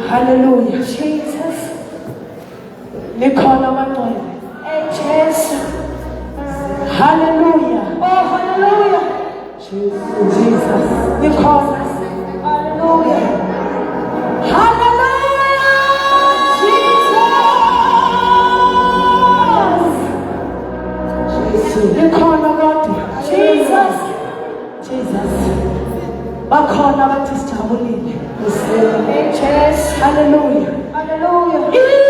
Hallelujah. Jesus. Likhona amangcwele. Jesus. Hallelujah. Oh, hallelujah. Jesus. Likhona. Hallelujah. Hallelujah. Jesus. Likhona kodwa. Jesus. Jesus. Bakhona abathi sijabulile. Jesus. Hallelujah. Hallelujah.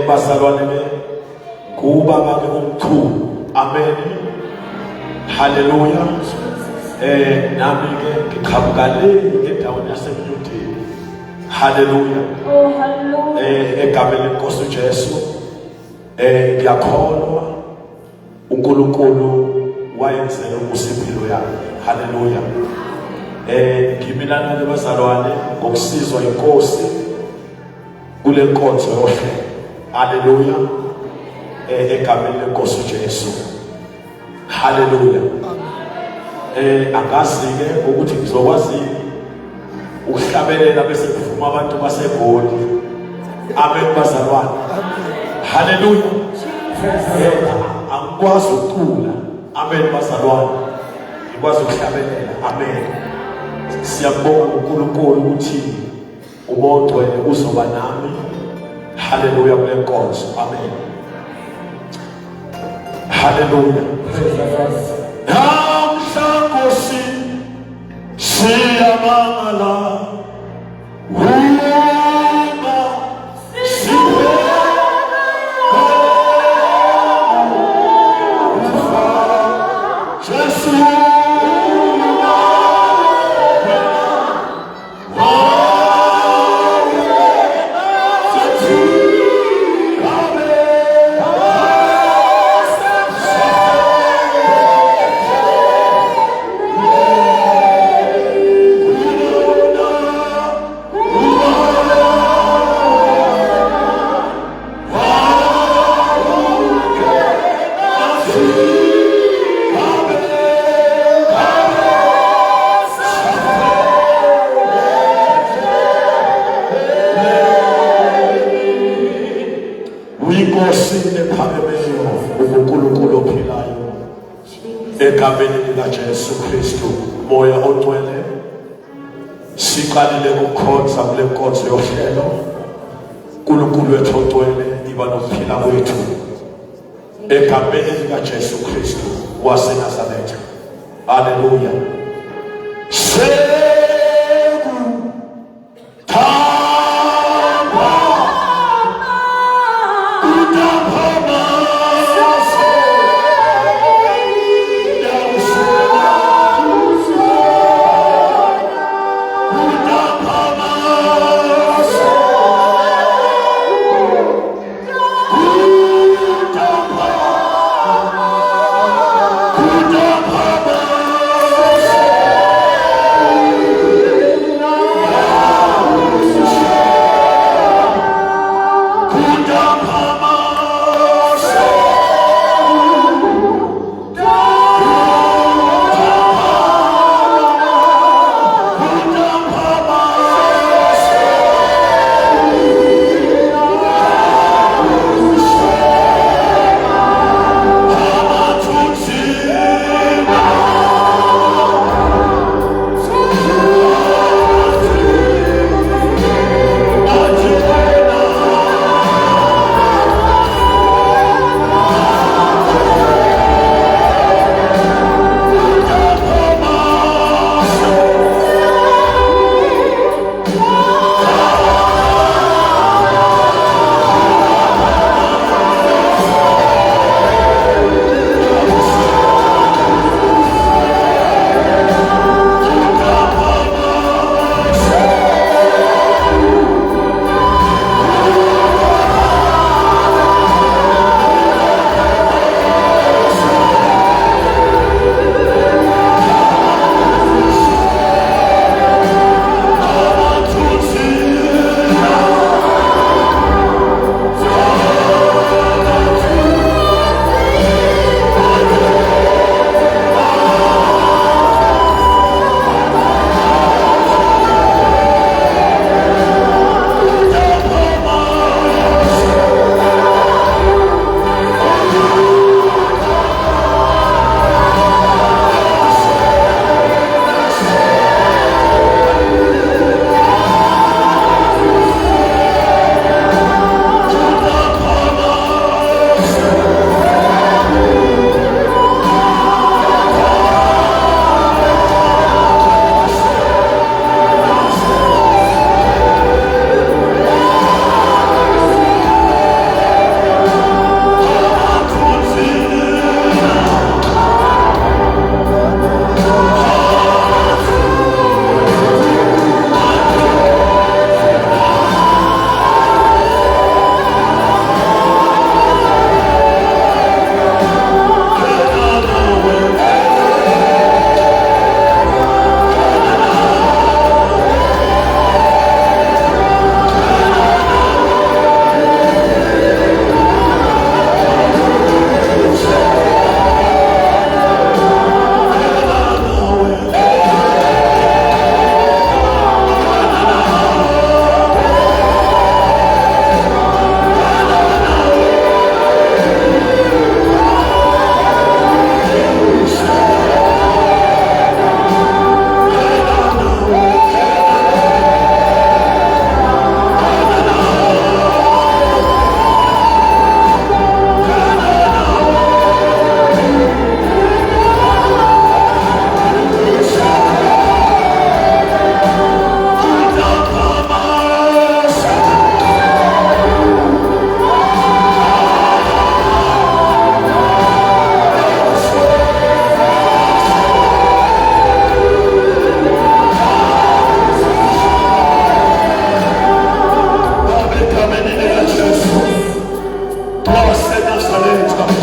bazalwane kubaba ke omkhulu. Amen. Hallelujah. Nami ke ngiqhamuka le endaweni yaseMyudeni. Hallelujah. Oh hallelujah. Egameni lenkosi uJesu. Ngiyakholwa uNkulunkulu wayenzele usiphilo yami. Hallelujah. Ngimilana lebazalwane ngokusizwa inkosi kule nkonzo yohlelo. Hallelujah. Egameni lenkosi uJesu. Hallelujah. Angazi ke ukuthi ngizokwazi ukuhlabelela bese kuvuma abantu baseGoli. Amen bazalwane. Hallelujah. Angikwazi ukucula. Amen bazalwane. Ngikwazi ukuhlabelela. Amen. Siyabonga uNkulunkulu ukuthi uMongcwele uzoba nami. Hallelujah kule nkonzo. Amen. Hallelujah. Namhlangosi siyamangala uma Jesu egameni likaJesu Kristu moya ongcwele siqalile ukukhonza kule nkonzo yohlelo. uNkulunkulu wethu ongcwele iba nokuphila kwethu egameni likaJesu Kristu waseNazaretha. Haleluya.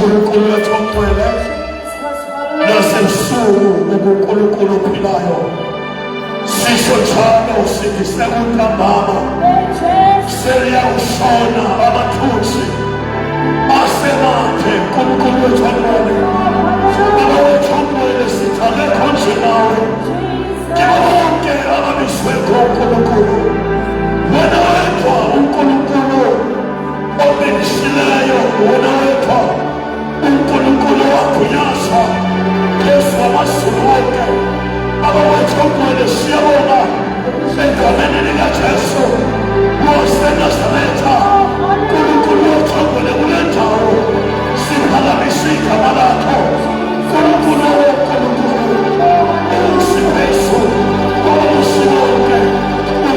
uNkulunkulu wethu ongcwele nasebusuku uNkulunkulu ophilayo sisho njalo sithi sekuntambama seliyawushona amathusi asemathe uNkulunkulu wethu ongcwele Baba wethu ongcwele sithi akekho nje nawe bonke ababizwe ngoNkulunkulu wena wedwa uNkulunkulu obilisileyo wena wedwa uNkulunkulu wagunyaza phezu kwamazulu wonke Baba wethu ongcwele siyabonga egameni likaJesu waseNazaretha uNkulunkulu wethu ongcwele kule ndawo siphakamise igama lakho uNkulunkulu wonkulunkulu usiphezulu umusibonke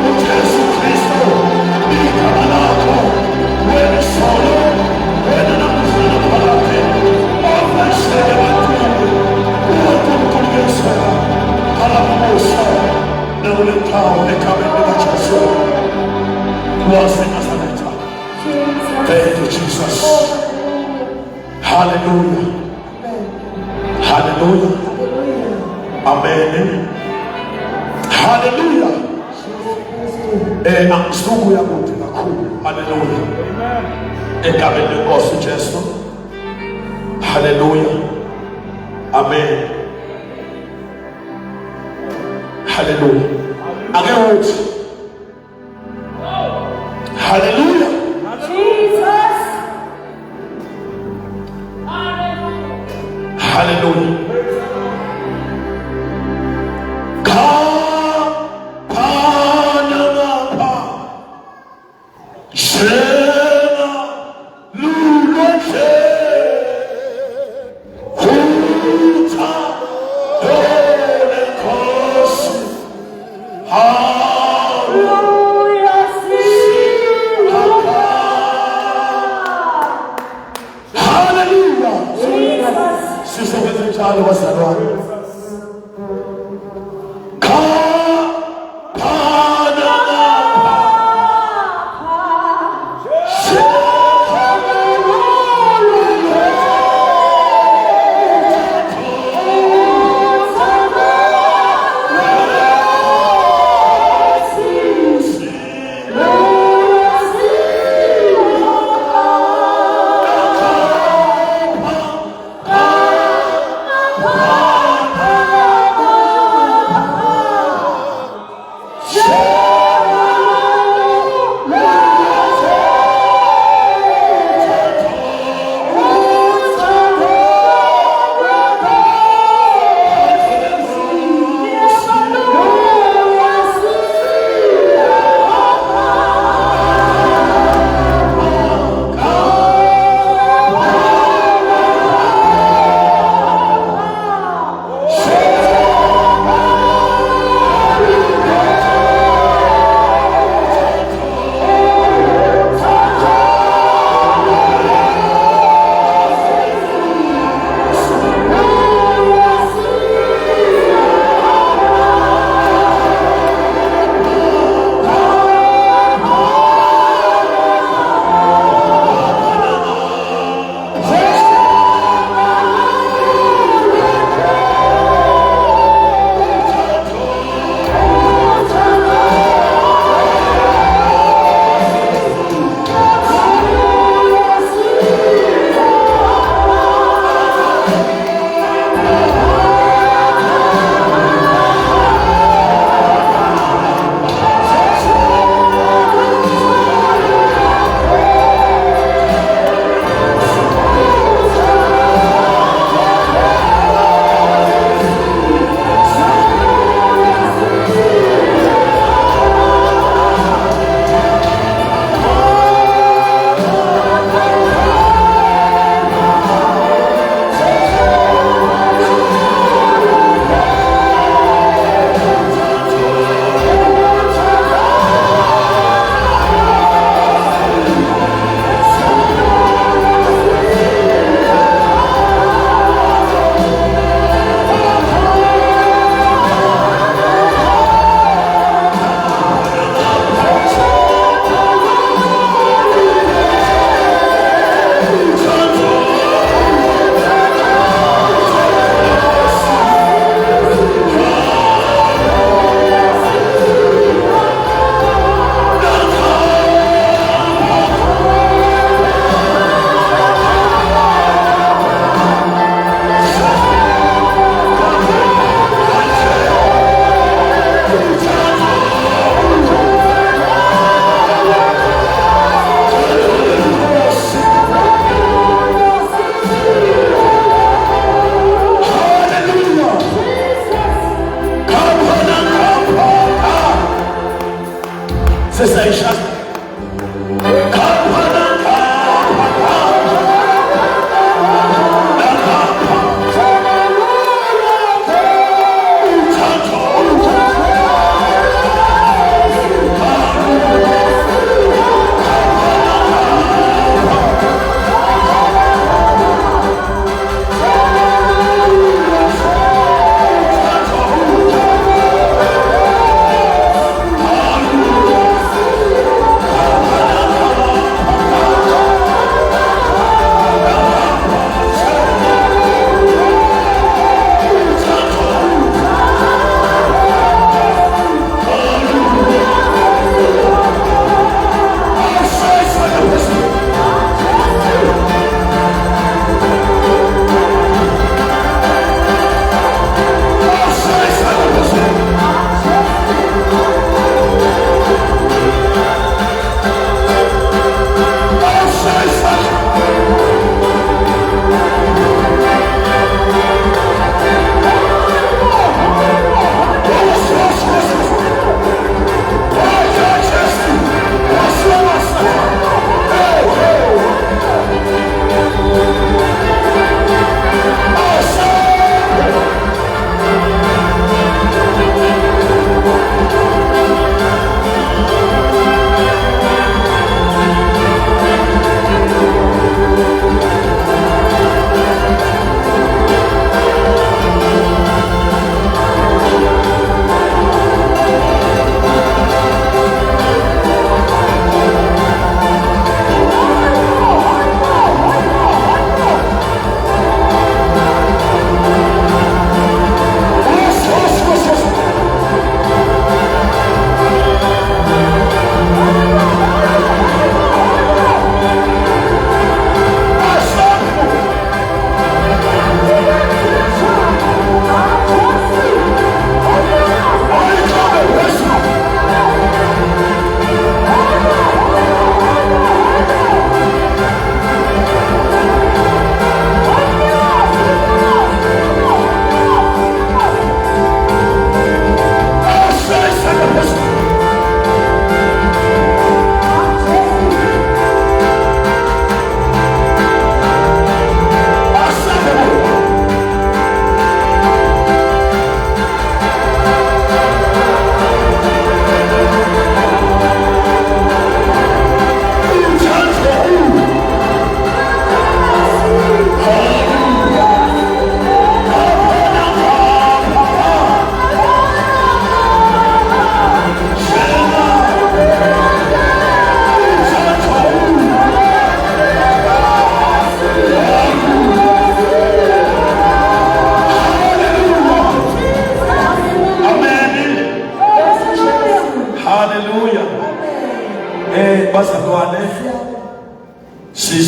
uJesu Kristu igama lakho wena solo wena namuhla naphakade ovashele bakhulu uNkulunkulu yesona alamusa nakule ndawo egameni likaJesu waseNazaretha. Thank you, Jesus. Hallelujah. Hallelujah. Amen. Hallelujah. Angisuku yakude kakhulu. Hallelujah. Egameni lenkosi uJesu. Hallelujah. Amen. Hallelujah. Ake uthi Hallelujah. Jesus. Hallelujah.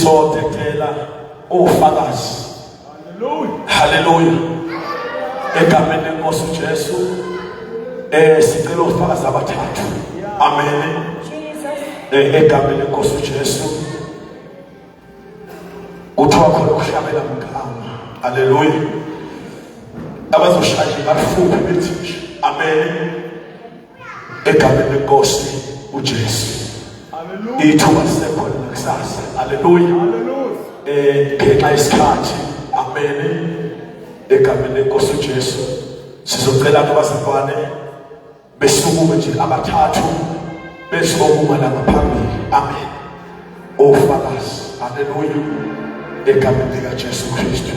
sizothetela ufakazi. Haleluya. Egameni lenkosi uJesu sicela ufakazi abathathu. Amen. Egameni lenkosi uJesu kuthiwa khona ukuhlabela ngegama. Haleluya. Abazoshaya bafuphe bethi amen. Egameni lenkosi uJesu. Haleluya. Ithuba lisekhona nakusasa. Haleluya. Ngenxa yesikhathi. Amen. Egameni lenkosi uJesu sizocela abazalwane besukume nje abathathu besizokuma la ngaphambili. Amen. Ufakazi. Haleluya. Egameni likaJesu Kristu.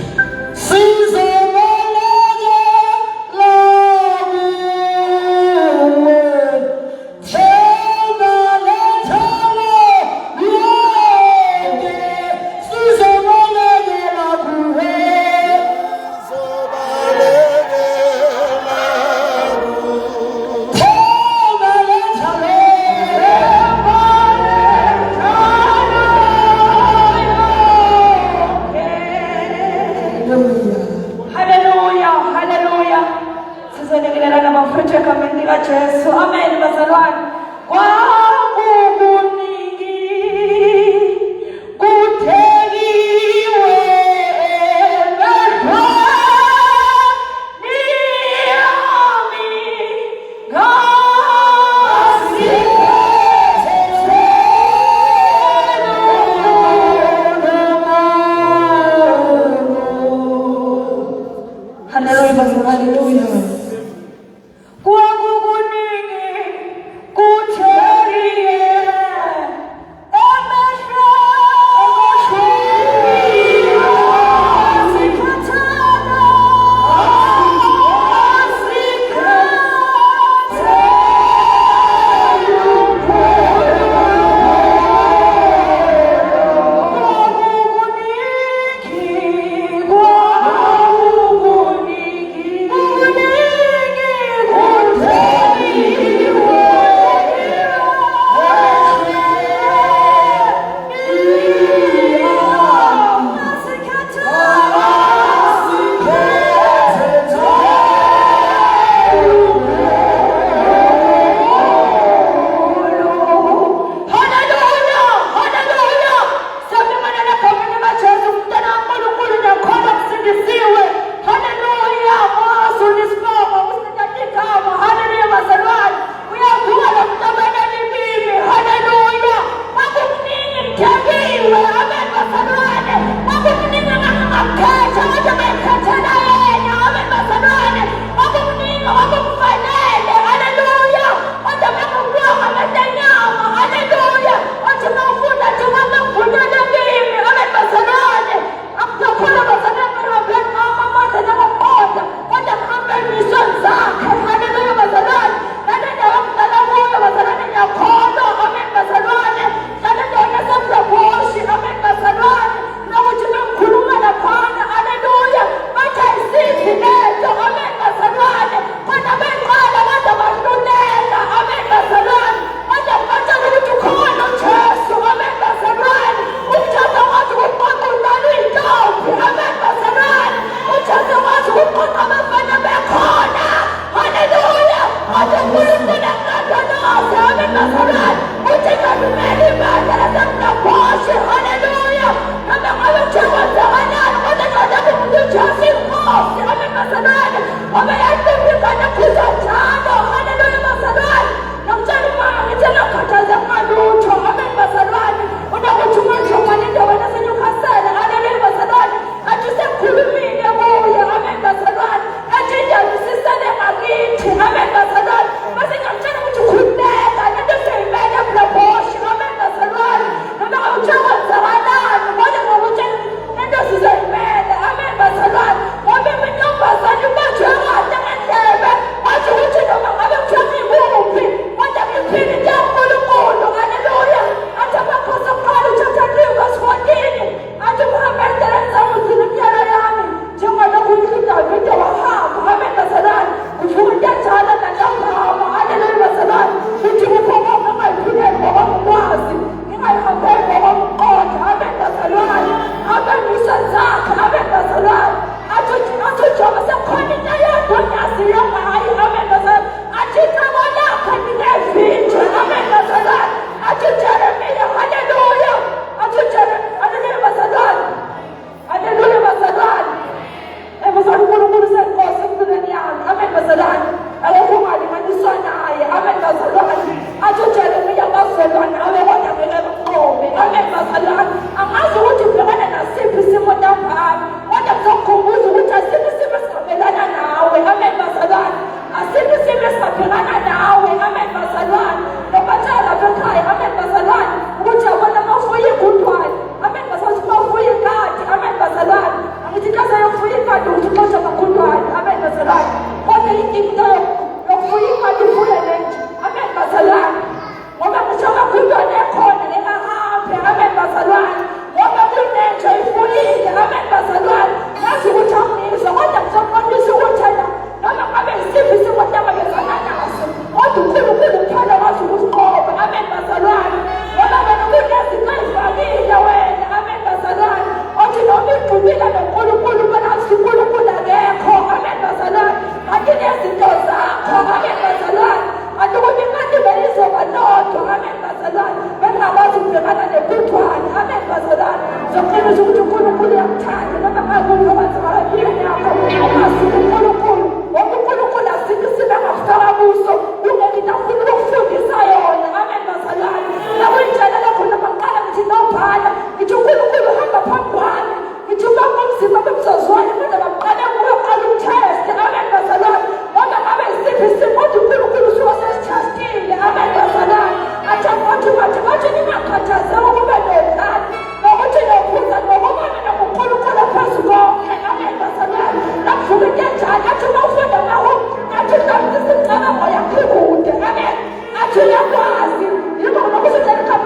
Uyazi ukuthi uNkulunkulu uyakuthanda noma ngakuphi okwenzakala empilweni yakho. Ungasuki uNkulunkulu. Ngoba uNkulunkulu asikisile ngafaka kuso. Ungeke ngifuna ukufundisa yona. Amen bazalwane. Nakuyitshela lokho nabaqala ngithi nobhala. Ngithi uNkulunkulu hamba phambi kwami. Ngithi ubaba umzimba bemzozwane kodwa baqale kuwe qala utheste. Amen bazalwane. Ngoba ngabe isiphi isimo uNkulunkulu usewasesithastile. Amen bazalwane. Athi ningakhathazeki ukube nodlala. Nokuthi nophuza nokubona nokuNkulunkulu phezu konke. Amen bazalwane. Nakuvuka into enjani athi uma ufunda ngawo athi uhlambisa imicabango yakho ikude. Amen. Athi uyakwazi. Yiko nokuthi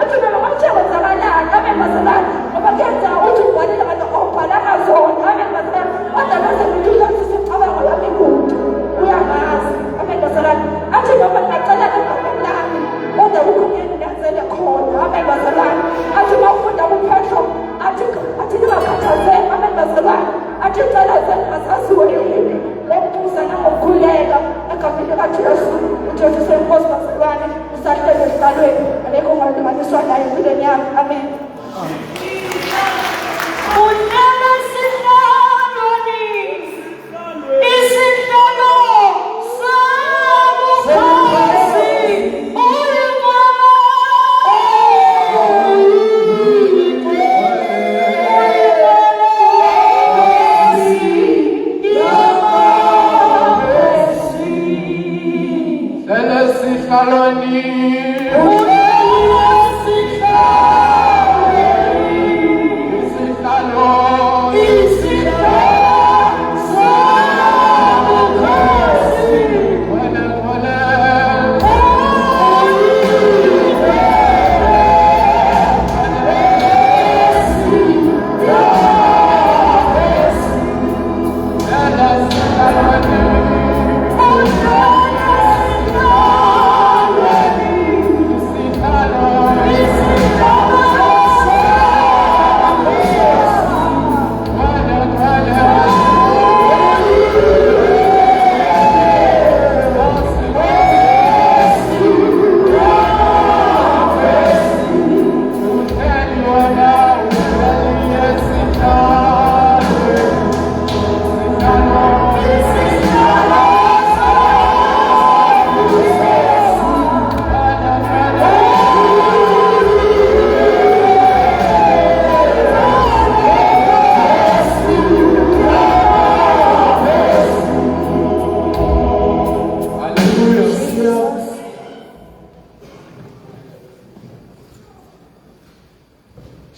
uthi noma kwenzakalani. Amen bazalwane. Ngoba kuyenzeka ukuthi ubhalile abantu obhalanga zona. Amen bazalwane. Kodwa bese ngithi uhlambisa imicabango yami ikude. Uyamazi. Amen bazalwane. Athi noma ngacela egameni lami kodwa ukhulekile ngenzele khona. Amen bazalwane. Athi uma ufunda kuPetro athi ningakhathazeki. Amen bazalwane. Athi cela zenu azaziwe yini lokubuza nangokukhuleka egameni likaJesu. uJesu senkosi bazalwane usahlele esihlalweni alekho ongalinganiswa naye empilweni yami. Amen.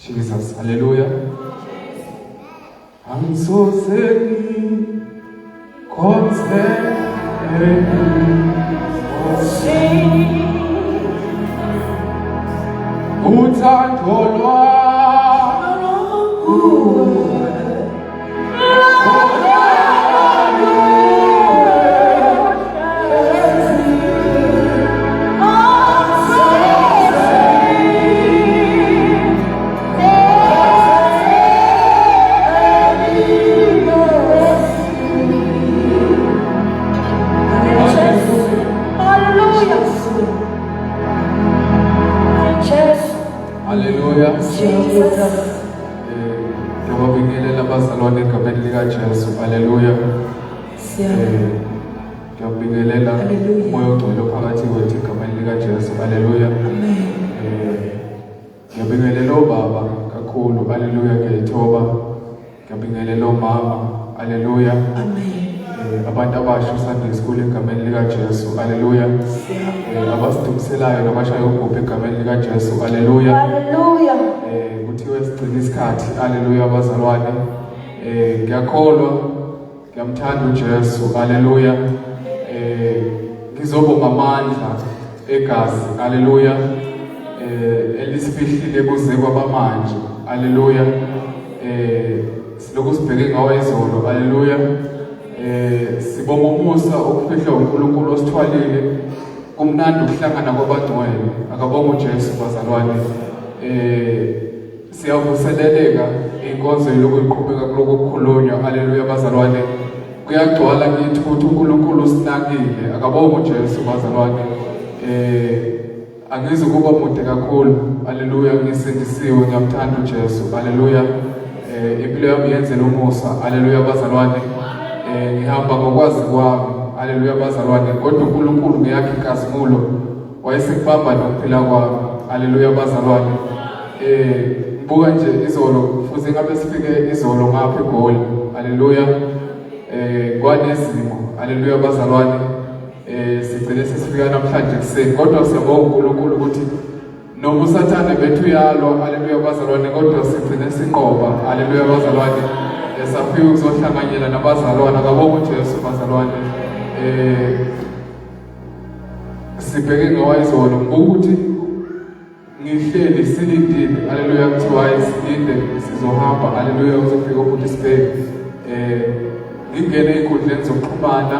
Jesus, hallelujah. I'm so sick, concerned, uthando lwakho Hallelujah. Ngiyabingelela abazalwane egameni likaJesu. Hallelujah. Ngiyabingelela umoya ogcwele phakathi kwethu egameni likaJesu. Hallelujah. Ngiyabingelela obaba kakhulu. Hallelujah. Ngiyayithoba. Ngiyabingelela omama. Hallelujah. Abantu abasha Sunday school egameni likaJesu. Hallelujah. Abasidumiselayo nabashayo ugubhe egameni likaJesu. Hallelujah. Hallelujah. Kuthiwe sigcina isikhathi. Hallelujah abazalwane. Ngiyakholwa, ngiyamthanda uJesu. Hallelujah. Ngizobonga amandla egazi. Hallelujah. Elisifihlile kuze kwabamanje. Hallelujah. Silokhu sibheke ngawo izolo. Hallelujah. Sibonga umusa okufihlwa uNkulunkulu osithwalile. Kumnandi ukuhlangana kwabangcwele. Akabonga uJesu bazalwane. Siyavuseleleka inkonzo yokuqhubeka kuloko kukhulunywa. Hallelujah bazalwane. Kuyagcwala kithi ukuthi uNkulunkulu usinakile. Akabonga uJesu bazalwane. Angizi kuba mude kakhulu. Hallelujah. Ngisindisiwe, ngiyamthanda uJesu. Hallelujah. impilo yami yenzela umusa. Haleluya bazalwane. Ngihamba ngokwazi kwami. Haleluya bazalwane. Kodwa uNkulunkulu ngiyakhe inkazimulo wayesekubamba nokuphila kwami. Haleluya bazalwane. Ngibuka nje izolo futhi ngabe sifike izolo ngapha eGoli. Haleluya. Kwanezimo. Haleluya bazalwane. Sigcine sesifika namhlanje kuseni kodwa siyabonga uNkulunkulu ukuthi noma usathane bethu uyalwa. Haleluya bazalwane. Kodwa sigcine sinqoba. Haleluya bazalwane. Safika ukuzohlanganyela nabazalwane. Akabonga uJesu bazalwane. Sibheke ngawayizolo ngibuka ukuthi ngihleli silindile. Haleluya kuthiwa isilinde sizohamba. Haleluya uzofika umuntu sibheke. Ngingene ey'nkundleni zokuxhumana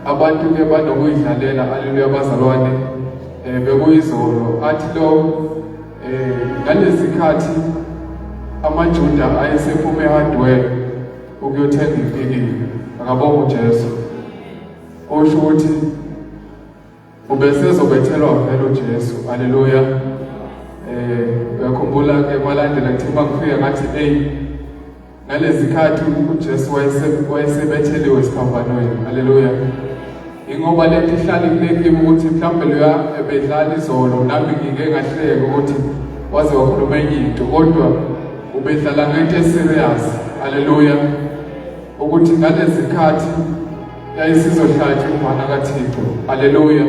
abantu ke banokuyidlalela. Haleluya bazalwane. Bekuyizolo athi lo ngalezi khathi amaJuda ayesephume eHardware ukuyothenga impikili. Akabonga uJesu. Osho ukuthi ubesezobethelwa vele uJesu. Haleluya. Uyakhumbula ke kwalandela kuthi makufika ngathi ngalezi khathi uJesu wayesebetheliwe esiphambanweni. Haleluya. Ingoba lento ihlala ikulekile ukuthi mhlawumbe loya ebedlala izolo nami ngike ngahleka ukuthi waze wakhuluma enye into kodwa ubedlala ngento eserious. Haleluya. Ukuthi ngalezi khathi yayisizohlatshwa imvana kaThixo. Haleluya.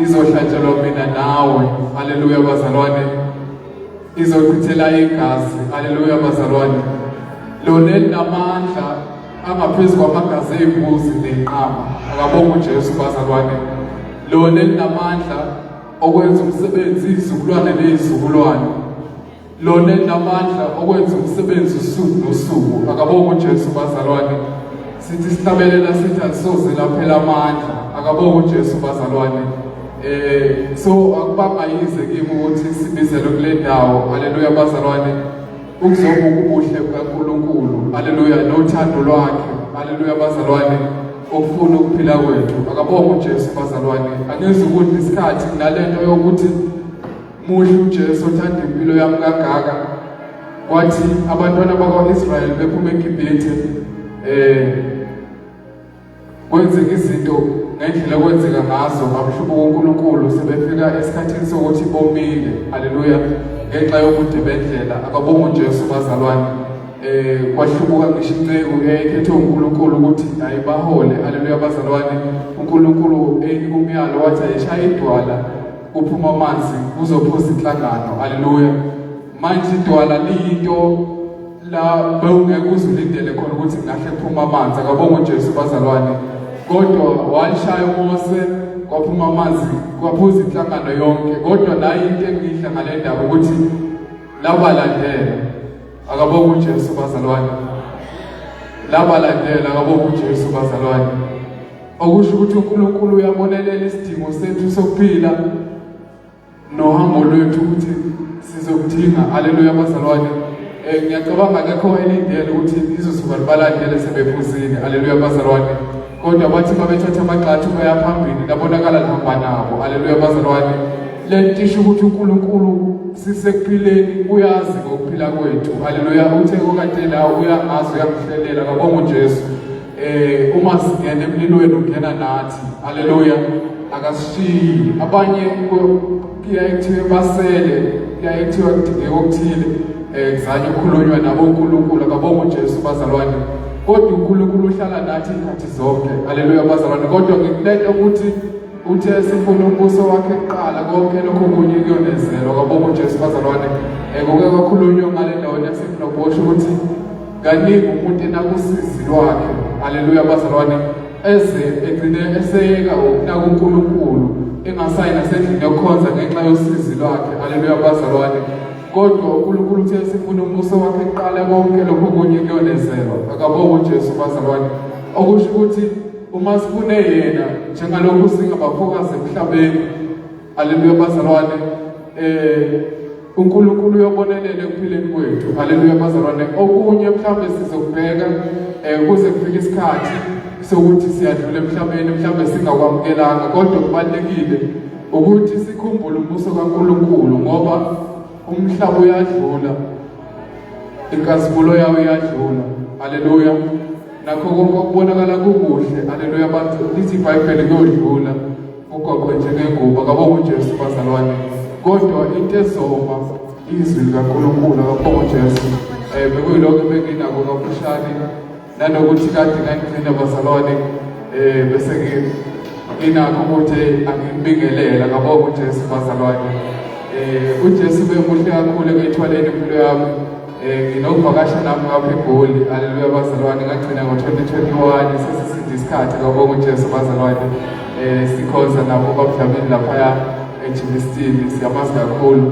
Izohlatshelwa mina nawe. Haleluya bazalwane. Izochithela igazi. Haleluya bazalwane. Lona elinamandla angaphezu kwamagazi ey'mbuzi ney'nqama. Akabonga uJesu bazalwane. Lona elinamandla okwenza umsebenzi izizukulwane ney'zukulwane. Lona elinamandla okwenza umsebenzi usuku nosuku. Akabonga uJesu bazalwane. Sithi sihlabelela sithi alisoze laphela amandla. Akabonga uJesu bazalwane. So akubangayize kimi ukuthi sibizele kule ndawo. Haleluya bazalwane. Ukuzobuka ubuhle bukaNkulunkulu. Haleluya. Nothando lwakhe. Haleluya bazalwane. Okufuna ukuphila kwethu. Akabonga uJesu bazalwane. Angeze ukuthi isikhathi nalento yokuthi muhle uJesu othanda impilo yami kangaka. Kwathi abantwana bakwa-Israyeli bephuma eGibhithe kwenzeka izinto ngendlela kwenzeka ngazo ngabahlubuka uNkulunkulu sebefika esikhathini sokuthi bomile. Haleluya. Ngenxa yobude bendlela. Akabonga uJesu bazalwane. Kwahlubuka ngisho inceku eyayikhethwe uNkulunkulu ukuthi ayibahole. Haleluya bazalwane. uNkulunkulu eyinika umyalo wathi ayishaya idwala kuphuma amanzi kuzophuza inhlangano. Haleluya. Manje idwala liyinto la bewungeke uzulindele khona ukuthi ngahle kuphuma amanzi. Akabonga uJesu bazalwane. Kodwa walishaya uMose kwaphuma amanzi kwaphuza inhlangano yonke. Kodwa nayo into engihle ngale ndaba ukuthi labalandela. Akabonga uJesu bazalwane. Labalandela. Akabonga uJesu bazalwane. Okusho ukuthi uNkulunkulu uyabonelela isidingo sethu sokuphila nohambo lwethu ukuthi sizokudinga. Haleluya bazalwane. Ngiyacabanga akekho elindele ukuthi izosuka libalandele sebephuzile. Haleluya bazalwane. Kodwa bathi babethatha amagxathu baya phambili labonakala lihamba nabo. Haleluya bazalwane. Lento isho ukuthi uNkulunkulu sisekuphileni uyazi ngokuphila kwethu. Haleluya. Uthe okade la uyangazi uyamhlelela. Akabonga uJesu. Uma singena emlilweni ungena nathi. Haleluya. Akasishiyi. Abanye kuyaye kuthiwe basele, kuyaye kuthiwe kudingeka okuthile kuzanye ukukhulunywa nabo uNkulunkulu. Akabonga uJesu bazalwane. Kodwa uNkulunkulu uhlala nathi izikhathi zonke. Haleluya bazalwane. Kodwa ngikulento ukuthi uthe sifuna umbuso wakhe kuqala konke lokho kunye kuyonezelwa. Akabonga uJesu bazalwane. Kuke kwakhulunywa ngale ndawo yaseFiliphi ukuthi kaningi umuntu enakusizi lwakhe. Haleluya bazalwane. Eze egcine eseyeka ukunaka uNkulunkulu engasayi nasendlini yokukhonza ngenxa yosizi lwakhe. Haleluya bazalwane. Kodwa uNkulunkulu uthe sifuna umbuso wakhe kuqala konke lokho kunye kuyonezelwa. Akabonga uJesu bazalwane. Okusho ukuthi uma sifune yena njengalokhu singabaphokazi emhlabeni. Haleluya bazalwane. uNkulunkulu uyobonelela ekuphileni kwethu. Haleluya bazalwane. Okunye mhlawumbe sizokubheka kuze kufike isikhathi sokuthi siyadlula emhlabeni mhlawumbe singakwamukelanga. Kodwa kubalekile ukuthi sikhumbule umbuso kaNkulunkulu ngoba umhlaba uyadlula inkazimulo yawo iyadlula. Haleluya. Nakho konke okubonakala kukuhle. Haleluya. Abantu lithi iBhayibheli kuyodlula ugoqwe njengengubo kabonga uJesu bazalwane. Kodwa into ezoma izwi likaNkulunkulu kabonga uJesu. Bekuyilokho benginako kafushane nanokuthi kade ngangigcina bazalwane bese inakho ukuthi angibingelela kabonga uJesu bazalwane. uJesu bemuhle kakhulu ekuyithwaleni impilo yami. Nginokuvakasha nami ngapha eGoli. Haleluya bazalwane. Ngagcina ngo-2021 sesisinde isikhathi kabonga uJesu bazalwane. Sikhoza nabo babudlamini laphaya eJimistini siyamazi kakhulu.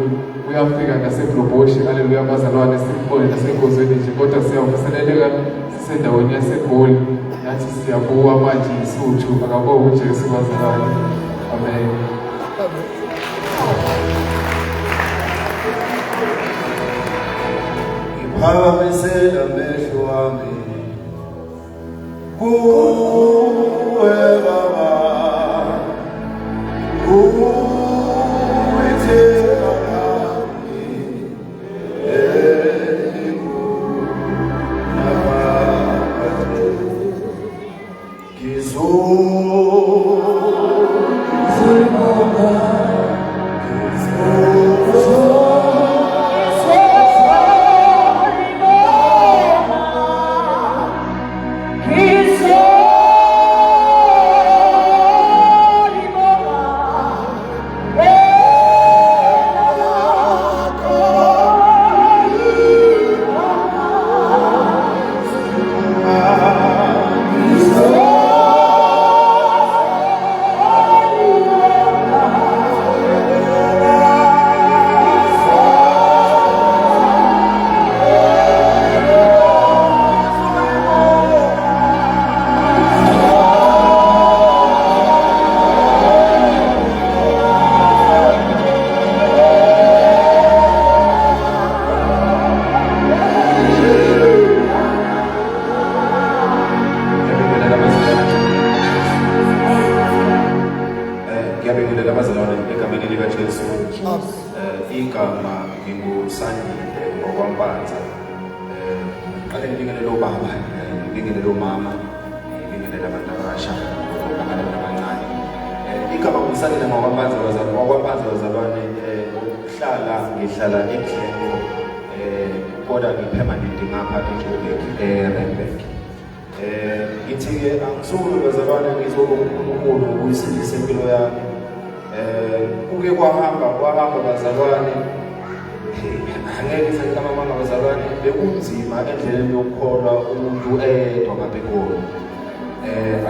Uyafika naseGloboshi. Haleluya bazalwane. Simbone nasengozweni nje kodwa siyavuseleleka sisendaweni yaseGoli. Nathi siyabuka manje isuthu akabonga uJesu bazalwane. Amen. Phakamisela amehlo wami kuwe Baba, uyitheka nami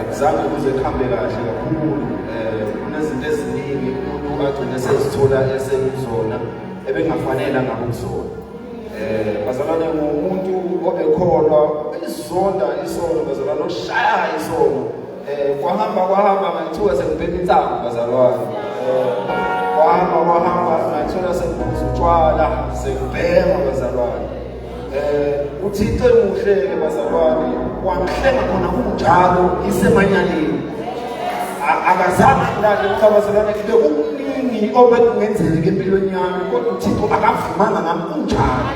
akuzange kuze kuhambe kahle kakhulu. Kunezinto eziningi umuntu agcine sezithola esekuzona ebengafanele ngabe kuzona. Bazalwane umuntu obekholwa izonda isono, bazalwane oshaya isono. Kwahamba ngithuka sekubheka intamo bazalwane. Kwahamba ngithola sekuphuza utshwala sekubhema bazalwane. Uthixo emuhle-ke bazalwane, wamhlenga khona kunjalo isemanyaleni. Akazange ngilale ukabazalwane kube kuningi obekungenzeka empilweni yami, kodwa uThixo akavumanga ngami kunjalo.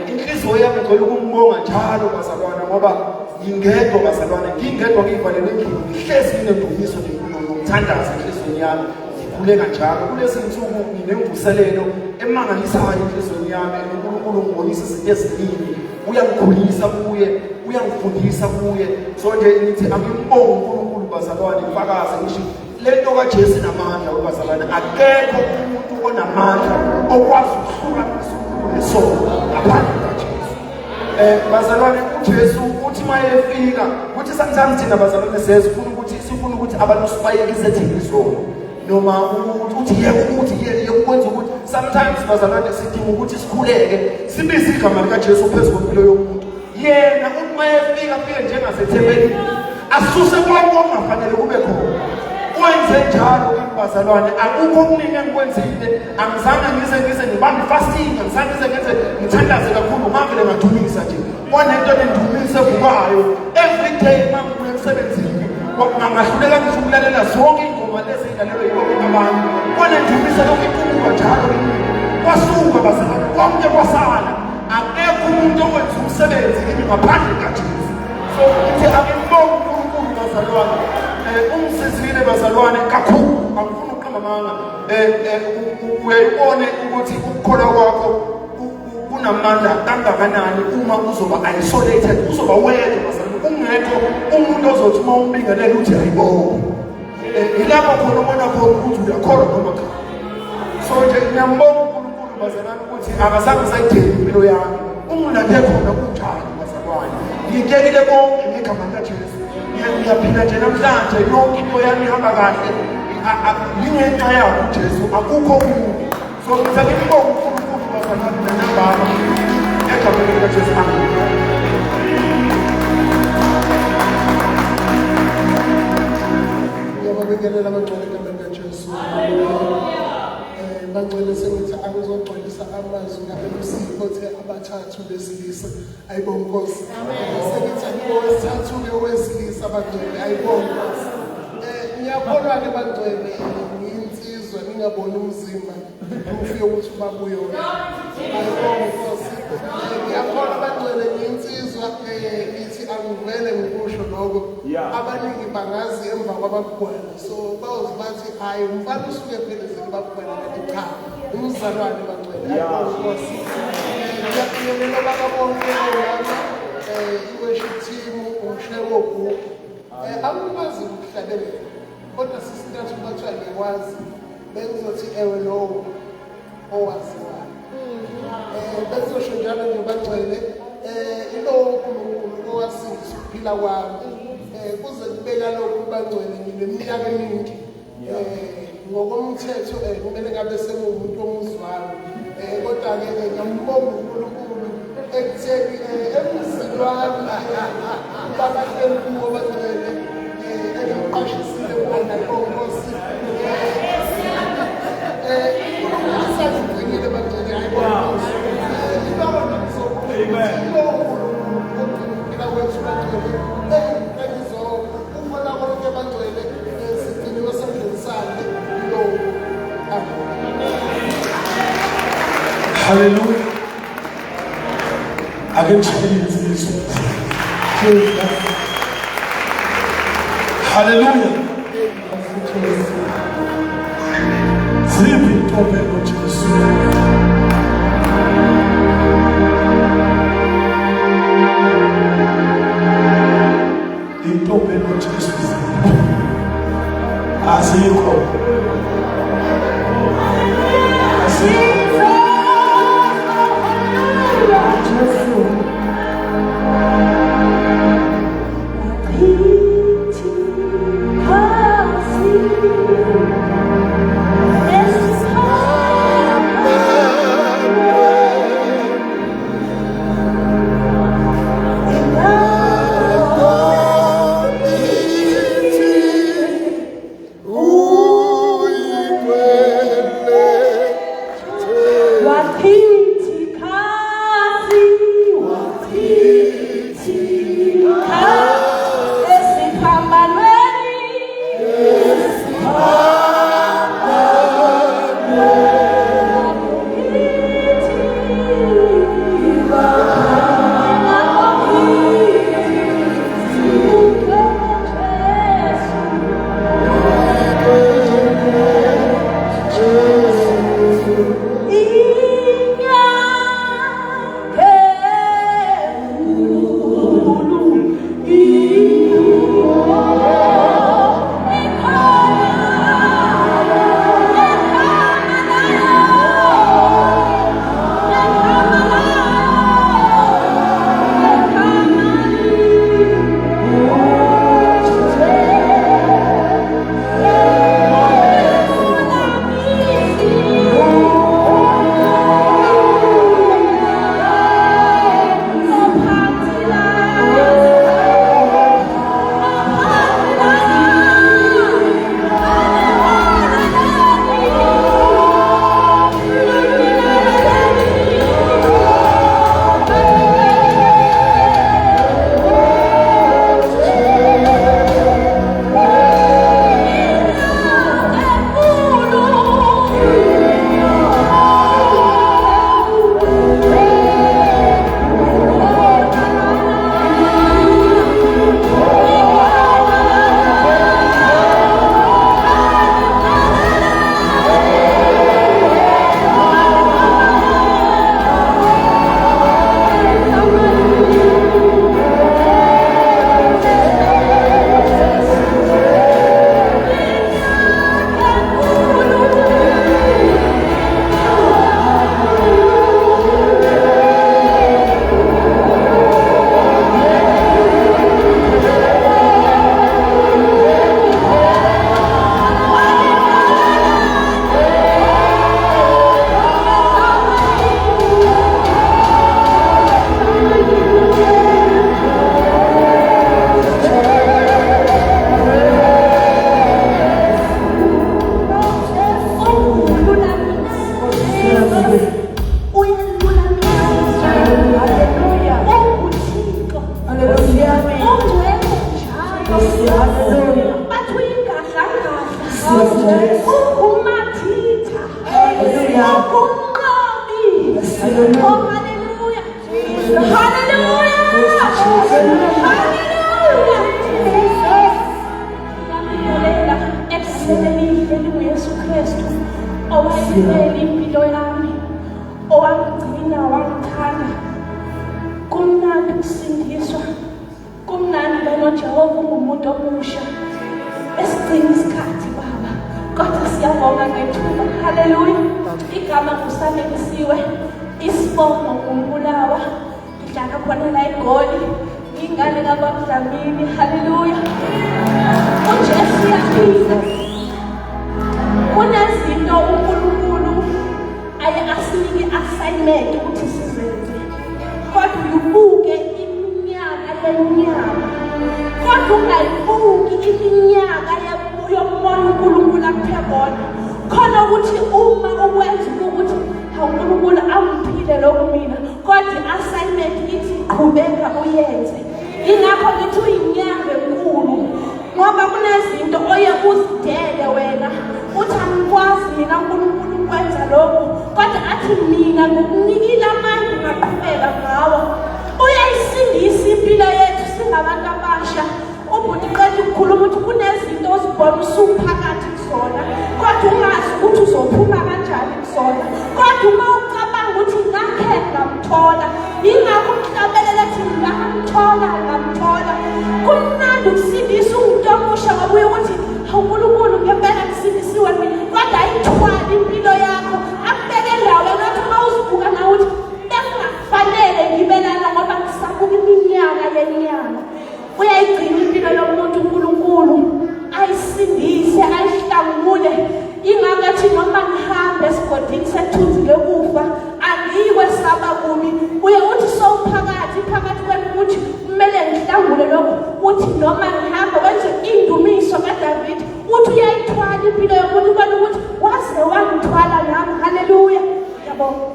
Inhliziyo yami igcwele ukumbonga njalo bazalwane, ngoba ngingedwa bazalwane, ngingedwa ngivalele endlini, ngihlezi nginendumiso nomthandazo enhliziyweni yami. Ngikhuleka njalo kulezi nsuku nginemvuselelo emangalisayo enhliziyweni yami. uNkulunkulu ngibonisa izinto eziningi, uyangikhulisa kuye, uyangifundisa kuye. So nje ngithi angimbonge uNkulunkulu bazalwane, ngifakaze ngisho lento kaJesu namandla bazalwane. Akekho umuntu onamandla okwazi ukuhlukanisa uNkulunkulu nesono ngaphandle kaJesu. Bazalwane uJesu uthi mayefika uthi sometimes thina bazalwane sifuna ukuthi abantu sibayekise thina isono, noma uthi yeke ukwenza ukuthi sometimes bazalwane sidinga ukuthi sikhuleke sibize igama likaJesu phezu kwempilo yomuntu. Yena uma efika afike njengasethembeni asuse konke okungafanele kube khona. Wenze njalo bazalwane, akukho okuningi engikwenzile. Angizange ngize ngibambe fasting, angizange ngize ngithandaze kakhulu, ngavele ngadumisa nje. Konento endumise evukayo every day mangibuya emsebenzini, ngahluleka ngisho ukulalela zonke ingoma lezi ezilalelwa yibo abantu. Konendumise lokhu iqubuka njalo kwasuka bazalwane, konke kwasala. Akekho umuntu owenza umsebenzi kimi ngaphandle kaJesu. So ngithi akembonge uNkulunkulu bazalwane. Umsizile bazalwane kakhulu, angifuni ukuqamba amanga. Uyayibone ukuthi ukukholwa kwakho kunamandla kangakanani uma uzoba isolated, uzoba wedwa bazalwane, ungekho umuntu ozothi uma umbingelela uthi ayibonge. Ilapho khona ubona khona ukuthi uyakholwa noma cha. So nje ngiyambonga uNkulunkulu bazalwane ukuthi akazange sayidela impilo yami. Ungilande khona kunjani bazalwane. Ngiyekile konke ngegama likaJesu. Ngiyaphila nje namhlanje yonke into yami ihamba kahle. Ngingenxa yakho uJesu, akukho okunye. So ngizake ngibonge uNkulunkulu bazalwane nababa. Egama likaJesu. Ngiyabingelela abangcwele egameni likaJesu. Bangcwele sengithi angizogcwalisa amazwi ngabelusipho abathathu besilisa. Ayibonge Nkosi. Sengithi angowesithathu-ke owesilisa bangcwele. Ayibonge Nkosi. Ngiyakholwa-ke bangcwele ngiyinsizwa ngingaboni umzimba ufike ukuthi ubabuye wona. Ayibonge Nkosi. Ngiyakholwa bangcwele ngiyinsizwa ngithi angivele ngikusho lokho. Abaningi bangazi emva kwabakubona. So bawuzi bathi hayi umfana usuke phezulu bakubona kanti cha umzalwane bangcwele. Ayibonge Nkosi. Ngiyabingelela baba bonke lana i-worship team umshebo group. Angikwazi ukuhlabelela kodwa sisintathu bathiwa ngiyakwazi bengizothi ewe lowo owaziwayo. Bezosho njalo nje bangcwele ilowo uNkulunkulu owasindisa ukuphila kwami. Kuze kube kalokhu bangcwele ngineminyaka eminingi. Ngokomthetho kumele ngabe sengumuntu omuzwayo. Kodwa-ke ngiyambonga uNkulunkulu ekutheni emzini wami babahleli kuwo bangcwele engimqashisile wona Nkosi. Isazigcinile bangcwele ayibonga. Ibona ngizokufika kwethu bangcwele. Engizofuna konke bangcwele sigciniwe esandleni sakhe lowo. Hallelujah. I can change this. Hallelujah. Ziphi intobelo Jesu. Intobelo Jesu. Azikho. Yes, ungumathitha, ungumnqobi. Oh, hallelujah. Hallelujah. Hallelujah. Ngiyambulela ekuseleni ihleli uYesu Kristu owayimele impilo yami, owangigcina, wangithanda. Kumnandi ukusindiswa, kumnandi noJehova ungumuntu omusha. Esigcina isikhathi Baba, kodwa siyabonga ngethuba. Haleluya. Igama ngusanekisiwe, isibongo ngumbulawa. Ngidlala khona la eGoli, ingane kaBamdlamini. Haleluya. uJesu uyaphila. Kunezinto uNkulunkulu aye asinike assignment ukuthi sizenze, kodwa ubuke iminyaka yenyama, kodwa ungayibuki iminyaka yomoya uNkulunkulu akuphe bona, khona ukuthi uma ukwenza ukuthi uNkulunkulu amphile lokhu mina, kodwa assignment ithi qhubeka uyenze. Ingakho ngithi uyinyanga enkulu, ngoba kunezinto oye uzidele wena uthi angikwazi mina uNkulunkulu ukwenza lokhu, kodwa athi mina ngokunikila amandla ngaqhubeka ngawo. Uyayisindisa impilo yethu singabantu abasha. Ubhuti qeda ukukhuluma ukuthi kunezinto ozibona usuphakathi kuzona, kodwa ungazi ukuthi uzophuma kanjani kuzona, kodwa uma ucabanga ukuthi ngakhe ngamthola, ingakho umhlabelela ethi ngamthola. Kumnandi ukusindisa umuntu omusha, ngoba ukuthi uNkulunkulu ngempela kusindisiwe mina, kodwa ayithwali impilo yakho, akubeke endaweni othi uma uzibuka nawe uthi bekungafanele ngibe lana ngoba ngisabuka iminyaka yenyanga. Uyayigcina impilo yomuntu uNkulunkulu, ayisindise, ayihlangule. Ingakho athi noma ngihambe esigodini sethunzi lokufa, angiyikwesaba kubi. Uye uthi phakathi kwenu ukuthi kumele ngihlangule lokhu, uthi noma ngihambe wenze indumiso kaDavid, uthi uyayithwala impilo yomuntu ukuthi waze wangithwala nami. Haleluya. Yabonga.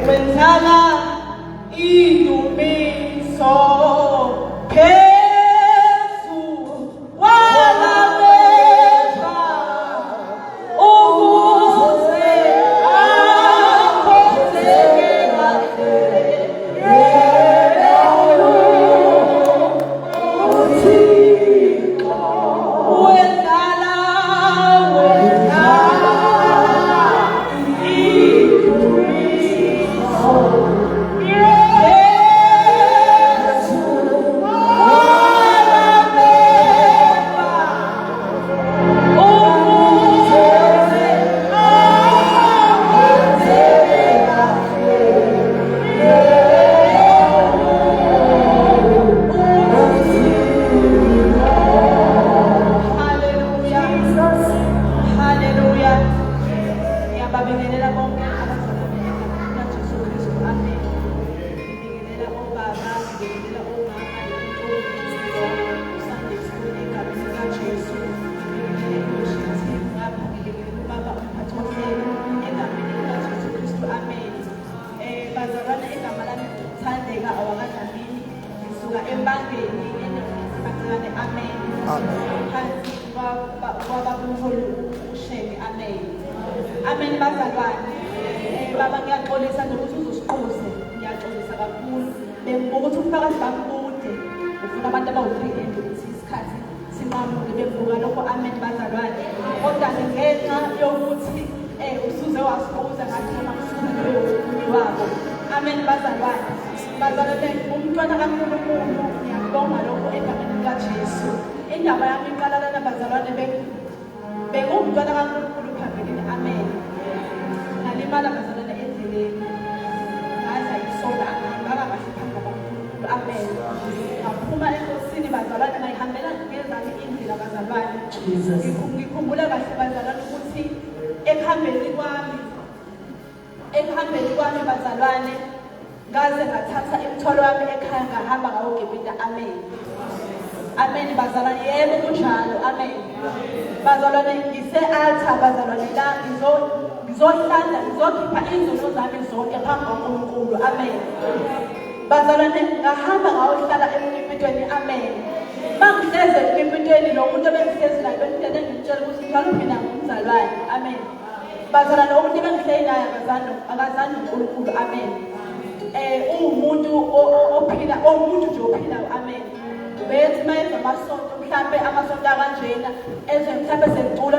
Wenzala indumiso phezu kwalabeza ukuze akhoseke kahle. Amen bazalwane. Baba ngiyaxolisa nokuthi uzosiqose. Ngiyaxolisa kakhulu. Bengibuka ukuthi umphakathi bakude. Ufuna abantu abawu-300 ukuthi isikhathi sinqamuke bebuka lokho. Amen bazalwane. Kodwa ngenxa yokuthi usuze wasibuza ngathi noma kusuze loyo wabo. Amen bazalwane. Bazalwane umntwana kaNkulunkulu ngiyabonga lokho egameni likaJesu. Indaba yami iqala lana bazalwane bengumntwana kaNkulunkulu phambili. Amen. Nalimala bazalwane endleleni. Ngaza isola ngaba kahle phambi kaNkulunkulu. Amen. Ngaphuma enkosini bazalwane ngayihambela ngezami indlela bazalwane. Ngikhumbula kahle bazalwane ukuthi ekuhambeni kwami bazalwane ngaze ngathatha imithwalo yami ekhaya ngahamba ngayogebida. Amen. Amen bazalwane, yebo kunjalo. Amen bazalwane, ngise-altar bazalwane la ngizohlala, ngizokhipha izinto zami zonke phambi kaNkulunkulu. Amen bazalwane ngahamba ngayohlala emnyimpitweni amen mangihleze emnyimpitweni lo muntu ebengihlezi naye bengitshela ngimtshela ukuthi njalo mina ngumzalwane amen bazalwane umuntu ebengihlezi naye akazange uNkulunkulu amen umuntu ophila umuntu nje ophilayo amen bethi mayenza amasonto mhlambe amasonto akanjena eze mhlambe sengicula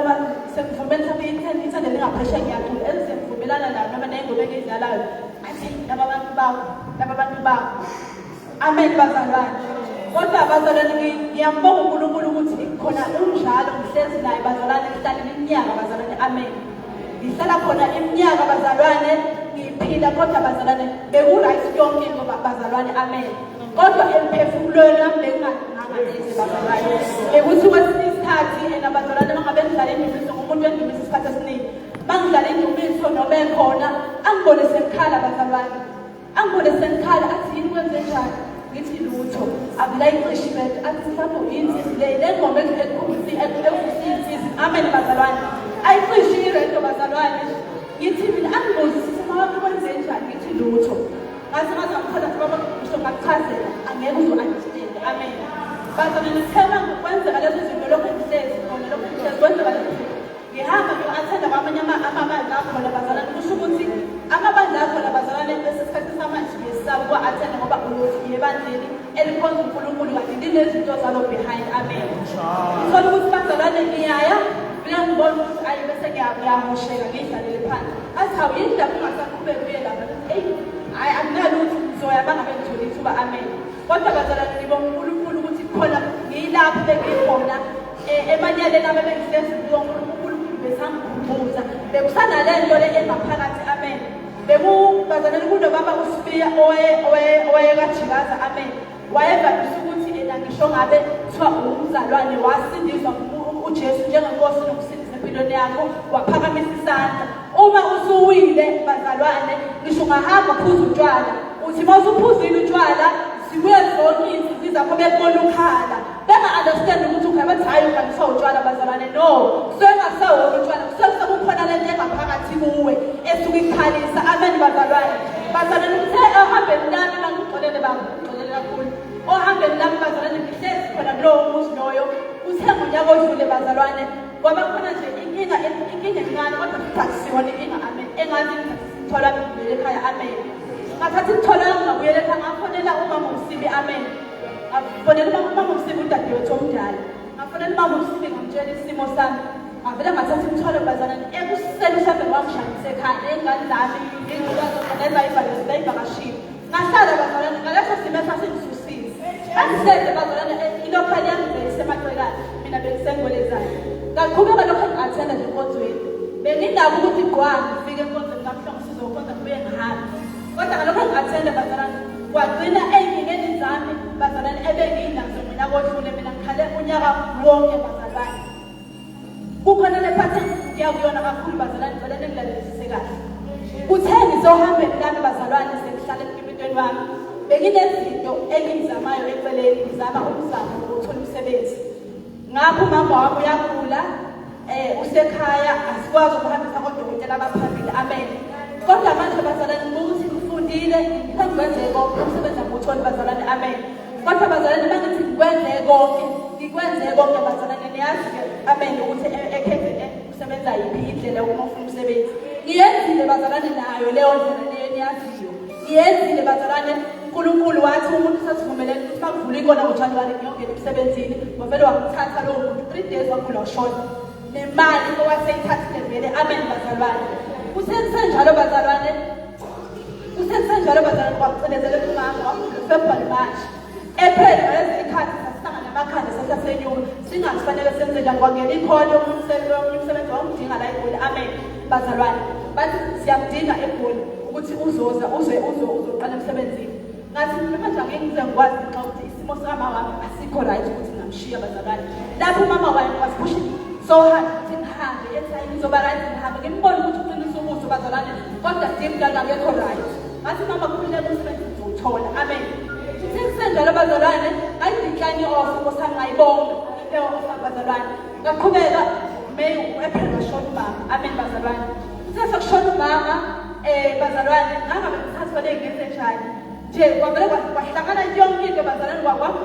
sengivumela mhlambe ithanda lingaphesha ngiyacula ezivumelana nayo noma nengobe engidlalayo athi laba bantu bakho amen bazalwane kodwa bazalwane ngiyambonga uNkulunkulu ukuthi khona unjalo ngihlezi naye bazalwane ngihlala iminyaka bazalwane amen ngihlala khona iminyaka bazalwane ngiphila kodwa bazalwane beku-right yonke into bazalwane amen kodwa emphefumulweni nami bekungangangezi bazalwane ukuthi kwesinye isikhathi bazalwane mangabe ngidlala indumiso ngumuntu wendumiso isikhathi esiningi mangidlala indumiso noma ekhona angibone sengikhala bazalwane angibone sengikhala athi yini kwenze njani ngithi lutho akulayicishi bethu athi mhlawumbe insisi le ngoma ekusinsisi amen bazalwane ayicishi irento bazalwane ngithi mina angibuzisise mawakho kwenze njani ngithi lutho ngathi ngazamkhala baba ngisho ngakuchazela angeke uzo-understand amen bazalwane ngithema ngokwenzeka lezo zinto lokho ngihlezi khona lokho ngihlezi kwenzeka lezo zinto ngihamba ngiyo-athenda kwamanye amabandla akhona bazalwane kusho ukuthi amabandla akhona bazalwane lesikhathi samanje ngesisaba kwa-athenda ngoba uyothi ebandleni elikhonza uNkulunkulu kanti linezinto zalo behind amen ngithola ukuthi bazalwane ngiyaya vele ngibona ukuthi ayi bese ngiyamosheka ngiyidlalele phansi athi hawu yini ndaba ungasaqhubeki uye lapha hayi akunalutho ngizoya bangabe ngithole ithuba amen kodwa bazalwane ngibonga uNkulunkulu ukuthi khona ngiyilapho bengikhona emanyaleni abe bengihlezi kuwo uNkulunkulu besangikhumbuza bekusana le nto le engaphakathi amen bekubazalwane kunobaba uSibiya owayekajikaza amen wayevamisa ukuthi ngisho ngabe kuthiwa umzalwane wasindiswa uJesu njengenkosi nokusindisa empilweni yakho waphakamisa isandla uma usuwile bazalwane ngisho ungahamba uphuza utshwala uthi uma usuphuzile utshwala zibuye zonke izinto zakho bekubona ukhala benga-understand ukuthi ukhabathi hayi ukanisa utshwala bazalwane no kusuke ngasawona utshwala kusuke kusakukhona le nto engaphakathi kuwe esuke ikukhalisa amen bazalwane kuthe ohambeni lami bangixolele kakhulu ohambeni lami bazalwane ngihlezi khona kulowo muzi loyo kuthe ngonyaka odlule bazalwane ngoba khona nje inkinga encane kodwa futhi akusiyona inkinga amen engathi ngithola ngibuyele ekhaya amen ngathathi ngithola ngingabuyele ekhaya ngafonela umama uSibi amen ngafonela umama uSibi udadewethu omdala ngafonela umama uSibi ngamtshela isimo sami ngavele ngathathi ngithole bazalwane ekuseni mhlawumbe ngangishayise ekhaya ney'ngane zami nezayivakashile ngahlala bazalwane ngaleso simo esasingisusile angisenze bazalwane ilokhali yami beyisemacekane mina bengisengwelezayo ngaqhubeka lokho ngi-athenda nje enkonzweni bengindaba ukuthi ngifike enkonzweni kamhlongo sizokhonza kubuye ngihambe kodwa ngalokho ngi-athenda bazalwane kwagcina ey'nkingeni zami bazalwane ebengiyinazo mina kodlule mina ngikhale unyaka wonke bazalwane kukhona le phathi ngiyakuyona kakhulu bazalwane vele nengilalelisise kahle kuthe ngisohambeni lami bazalwane sengihlala emnyimpitweni wami benginezinto engizamayo eceleni ngizama ukuzama ukuthola umsebenzi ngapho umama wami uyagula usekhaya asikwazi ukuhambisa kodokotela abaphambili amen kodwa manje bazalwane ukuthi ngifundile ngiphambi kwenzeke konke umsebenzi anguthola bazalwane amen kodwa bazalwane bangithi ngikwenze konke bazalwane niyazi-ke amen ukuthi ekhethe usebenza yiphi indlela uma ufuna umsebenzi ngiyenzile bazalwane nayo leyo ndlela leyo niyaziyo ngiyenzile bazalwane uNkulunkulu wathi umuntu sesivumelene ukuthi makuvula ikona ngoJanuwari ngiyongena emsebenzini wavele wamthatha lowo muntu 3 days wakhula washona nemali owaseyithathile vele amen bazalwane kusenjalo bazalwane kwakucinezele umama February March April ngalezi ikhathi sasihlangana namakhanda sasesenyuka singafanele senze njani kwangena ikhona umsebenzi wawudinga la eGoli amen bazalwane bathi siyamdinga eGoli ukuthi uzoqala emsebenzini ngathi manje angeke ngize ngikwazi xa ukuthi isimo samama wami asikho right ukuthi ngamshiya bazalwane lapho umama wami wasipusha so hard ukuthi ngihambe ethi hayi ngizoba right ngihambe ngimbona ukuthi uqinisa ubuso bazalwane kodwa deep down akekho right ngathi mama kufuneka umsebenzi uzowuthola amen senjalo bazalwane ngayidecline i-offer nkosami ngayibonga leyo offer bazalwane ngaqhubeka May April washona umama amen bazalwane kusesokushona umama bazalwane ngangabe ngithathwa le ngenze njani nje kwavele kwahlangana yonke into bazalwane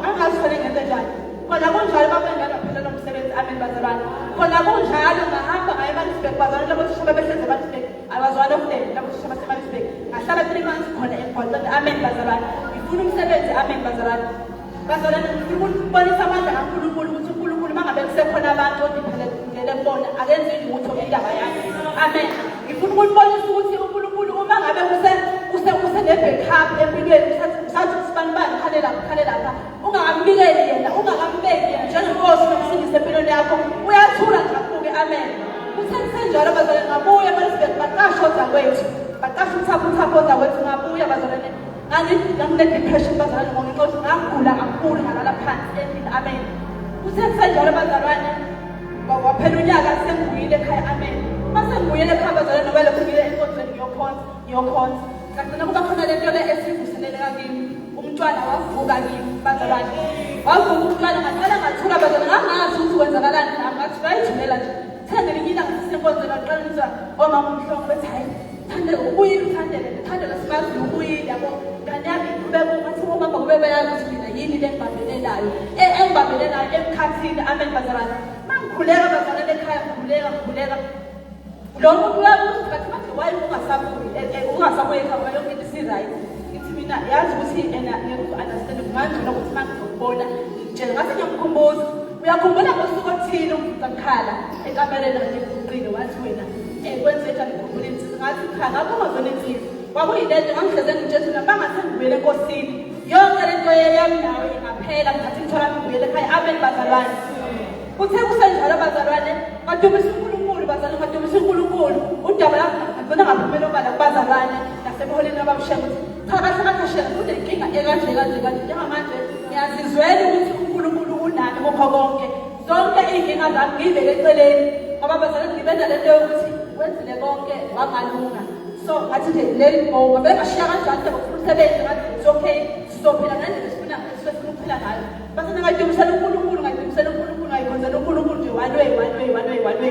angazifane ngento njani khona kunjalo babengane baphela nomsebenzi amen bazalwane khona kunjalo ngahamba ngaye eMaritzburg bazalwane labo thisha bebehleze eMaritzburg abazwana okudela labo thisha baseMaritzburg ngahlala 3 months khona eMgwaqeni amen bazalwane ngifuna umsebenzi amen bazalwane bazalwane ngifuna ukubonisa amandla kaNkulunkulu ukuthi uNkulunkulu mangabe kusekhona abantu odiphelele kubona akenzi lutho indaba yakhe amen ngifuna ukubonisa ukuthi uNkulunkulu uma ngabe use-backup empilweni usathi sibanibani khale lapha ungakambikeli yena ungakambeki yena njengenkosi nokusindisa empilweni yakho uyathula nje amen kusenjalo bazalwane ngabuya eMaritzburg baqasha ozakwethu baqasha uthapho ozakwethu ngabuya bazalwane ngangine-depression bazalwane ngenxa yokuthi ngagula kakhulu ngalala phansi endlini amen kusenjalo bazalwane waphela unyaka sengibuyile ekhaya amen masengibuyile ekhaya bazalwane noba lokhu ngile enkonzweni ngiyokhonza ngagcina kuba khona le nto le esivuseleleka kimi umntwana wavuka kimi bazalwane wavuka umntwana ngaqala ngathuka bazalwane ngangazi ukuthi wenzakalani nami ngathi ngayijumela nje thandelinye ilanga sisenkonzweni waqala ngizwa omama umhlongo bethi hayi thandela ubuyile uthandela simazi ubuyile yabo ngane yami iqhubeka ngathi omama kube beyazi ukuthi mina yini le engibambelelayo emkhathini amen bazalwane mangikhuleka bazalwane ekhaya ngikhuleka lo muntu uyabuza ngathi manje waye ungasabuye ekhaya yonke into isi-right ngithi mina yazi ukuthi ngiyuku-understand kungangcono ukuthi mangizokubona ngitshela ngathi ngiyamkhumbuza uyakhumbula ngosuku othile ngizakhala ekamereni kanje ngiguqile wathi wena kwenzenjani ngikhumbula insizwa ngathi kha ngakho ungazona insizwa kwakuyilento ngangihleze ngitshela ukuthi bangase ngibuyele enkosini yonke lento yami nawe ingaphela ngithathe imithwalo ngibuyele ekhaya amen bazalwane kuthe kusenjalo bazalwane ngadumisa uNkulunkulu bazalwane ngadumisa uNkulunkulu udaba ngibona ngaphumela obala kubazalwane nasebuholeni abamshenga ukuthi cha kahle shela kunenkinga ekanje njengamanje ngiyazizwela ukuthi uNkulunkulu unami kukho konke zonke iy'nkinga zami ngiyibeke eceleni ngoba bazalwane ngibenza lento yokuthi wenzile konke wangalunga so ngathi nje leli ngoba bengashiya kanjani nje ngokufuna umsebenzi ngathi it's okay sizophila ngendlela esifuna ukuphila ngayo basana ngayidumisela uNkulunkulu ngayikhonzela uNkulunkulu nje one way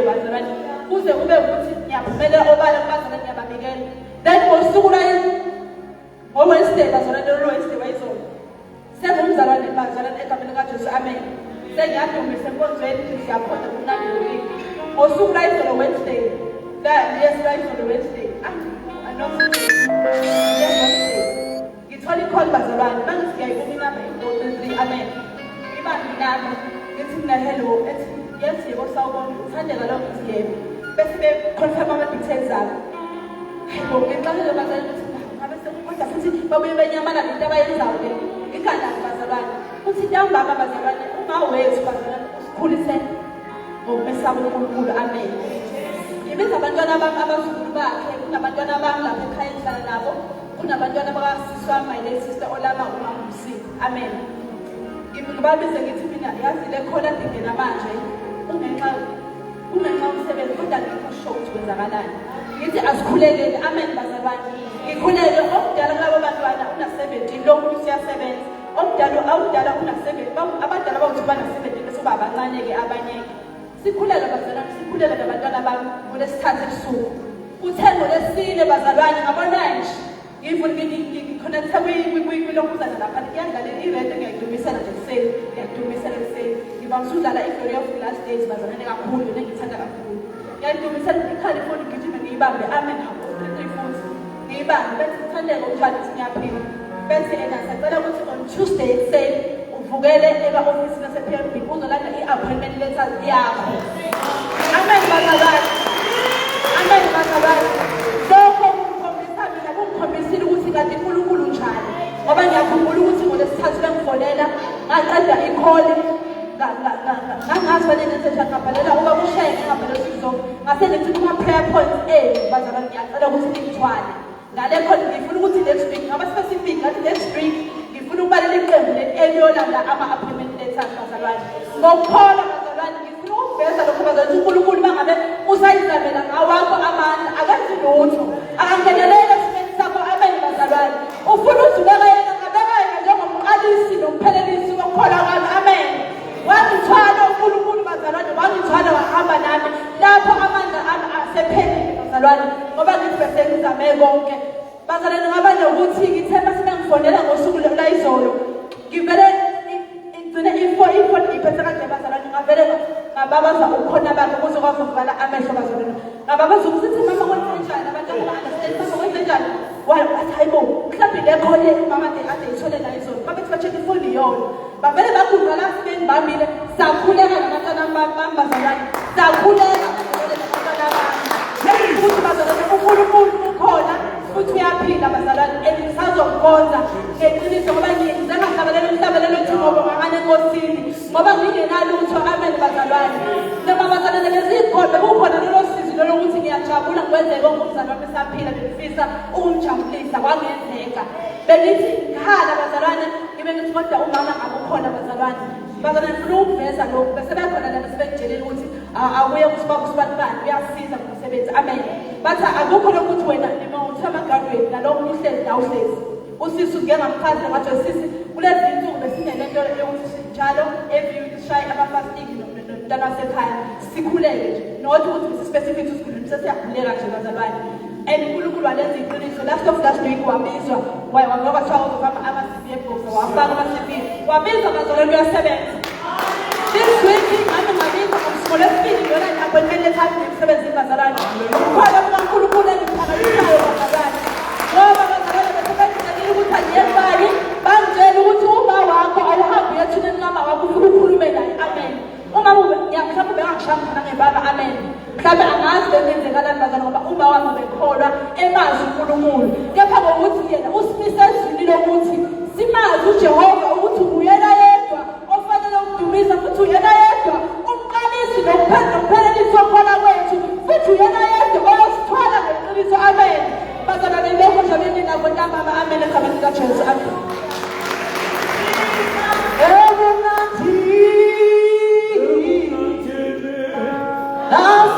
bazalwane kuze kube ukuthi ngiyaphumelela obala kubazalwane ngiyababikela then ngosuku ngo-Wednesday bazalwane lo-Wednesday wayizolo sengumzalwane bazalwane egameni kaJesu amen sengiyadumisa enkonzweni siyakhona kumnandi lokini ngosuku layizolo Wednesday Wednesday ngithola ikholi bazalwane mangithi ngiyayibona inamba 433 amen ibambi nami ngithi mina hello ethi yes yebo sawubona uthandeka lo ngithi yebo bese beconfirm ama-details abo hayibo ngixakile bazalwane ukuthi ngabe sekodwa futhi babuye benyamalala into abayenzayo le ingandani bazalwane kuthi ntambama bazalwane ungawethu bazalwane usikhulise ngokumesaba uNkulunkulu amen ibiza abantwana bami abazukulu bakhe kunabantwana bami lapha ekhaya engihlala nabo kunabantwana bakasisi wami my late sister olama uMamusi amen ngibabize ngithi mina yazi le khona ndingena manje ungenxa umsebenzi kodwa ngikho show ukuthi kwenzakalani ngithi asikhulekele amen bazalwane ngikhuleke okudala kulabo bantwana una-17 lo muntu uyasebenza awudala una-7 abadala bawuthi bana-17 bese uba abancane-ke abanye-ke sikhulele bazalwane sikhulele nabantwana bami ngolesithathu ebusuku kuthe ngolesine bazalwane ngabona nje ngikhonektha kwilokhuzana lapha ngiyadlala i-rent ngiyayidumisela nje kuseni ngiyayidumisela kuseni ngiba ngisudlala i-glory of the last days bazalwane kakhulu yona ngiyithanda kakhulu ngiyayidumisela iCalifornia ngigijime ngiyibambe amen hapo-3 futhi ngiyibambe bethi kuthandeka umshado ukuthi ngiyaphila bethi sacela ukuthi on Tuesday ekuseni uvukele eka-ofisi lase-PNB uzolanda i-appointment letter yakho amen bazalwane lokho kungikhombisile ukuthi kanti uNkulunkulu njani ngoba ngiyakhumbula ukuthi ngolesithathu bengifonela ngaqeda ikholi ngangazi benenenzenjani ngabhalela uba kushayeke ngabhalela usizo ngase ngithi kuma-prayer points bazalwane ngiyacela ukuthi ngithwale ngale khona ngifuna ukuthi next week ngaba specific ngathi next week ngifuna ukubalela iqembu eliyolanda ama-appointment letters bazalwane ngokukholwa bazalwane ngifuna ukuveza lokho bazalwane uNkulunkulu mangabe usayizamela ngawakho amandla akenzi lutho akangenelele esimeni sakho amen bazalwane ufuna uzubeka yena ngabeka yena njengomqalisi nomphelelisi wokukholwa kwami amen wangithwala uNkulunkulu bazalwane wangithwala wahamba nami lapho amandla ami asephelile bazalwane ngoba ngithi bese ngizame konke bazalwane ngabanye ukuthi ngithemba sibengifonela ngosuku la izolo ngivele ngigcine ifoni iphethe kanje bazalwane ngavele ngababaza ukhona bakhe kuzokwazi ukuvala amehlo bazalwane ngababaza ukuthi mama kwenzenjani abantu aba-understand mama kwenzenjani wathi hayibo mhlawumbe le khole mama ade ithole la izolo babethi ba-check ifoni yona bavele baguqa la sibengibambile sakhuleka nabantwana bami bazalwane sakhuleka nabantwana bami futhi bazalwane uNkulunkulu ukhona futhi uyaphila bazalwane and ngisazokukhonza ngeqiniso ngoba ngizengahlabelela umhlabelelo othi ngoba ngangane enkosini ngoba ngingenalutho amen bazalwane noma bazalwane lezigqobe kukhona lolo sizi lokuthi ngiyajabula ngwenze konke umzali wami esaphila bengifisa ukumjabulisa kwangenzeka bengithi ngikhala bazalwane ngibe ngithi kodwa umama akukhona bazalwane ngifuna ukuveza lokhu bese bakhona lana sebekutshelile ukuthi akuye kusibani uyasiza ngomsebenzi amen bathi akukho lokuthi wena noma amagradweni nalomunye uhlezi la uhlezi usisi ngeke ngamchaza ngathi sisi kulezi insuku besinelento yokuthi njalo eviyishaye ama-fasting nomntana wasekhaya sikhuleke nje not ukuthi specific sikhuleke sesiyakhuleka nje bazalwane and uNkulunkulu walenza iqiniso last week wabizwa ngoba kuthiwa uzofaka ama-CV ebhoxa wafaka ama-CV wabizwa bazalwane uyasebenza this week ngami ngabizwa ngomsuku lesibili lona appointment letter nemsebenzi bazalwane ukhona uNkulunkulu engiphakamisayo bazalwane ngoba bazalwane besebenzile ukuthi angiyebali bangitshela ukuthi uma wakho awuhambi uyethuneni mama wakho ufuna ukhulume naye amen uma mhlawumbe bengangishaya ngebaba amen mhlawumbe angazi bengenzekalani bazalwane ngoba uma wami bekholwa emazi uNkulunkulu kepha ngokuthi yena usimise ezwini lokuthi simazi uJehova ukuthi uyena yedwa ofanele ukudumisa futhi uyena yedwa umqalisi nokuphelelisa okhona kwethu futhi uyena yedwa oyosithwala ngeqiniso amen bazalwane lokho nje benginakho ntambama amen egameni likaJesu amen Oh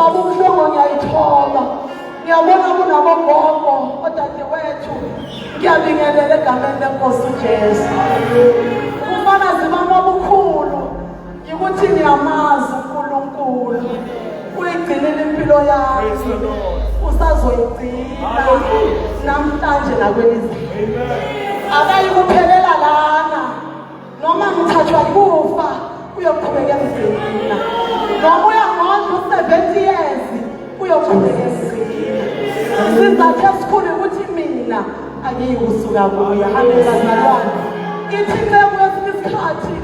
Baba ubuhlungu ngiyayithola. Ngiyabona kunabogogo odadewethu. Ngiyabingelela egameni leNkosi uJesu. Ubufakazi bami obukhulu yikuthi ngiyamazi uNkulunkulu. Uyigcinile impilo yami. Usazoyigcina namhlanje nakwelizwe. Akayikuphelela lana. Noma ngithathwa kufa uyoqhubeka emgcina. Noma uyangonda 70 years uyoqhubeka emgcina. Sizathe esikhulu ukuthi mina angiyikusuka kuya. Haleluya bazalwane. Ithi ncebo yesinye isikhathi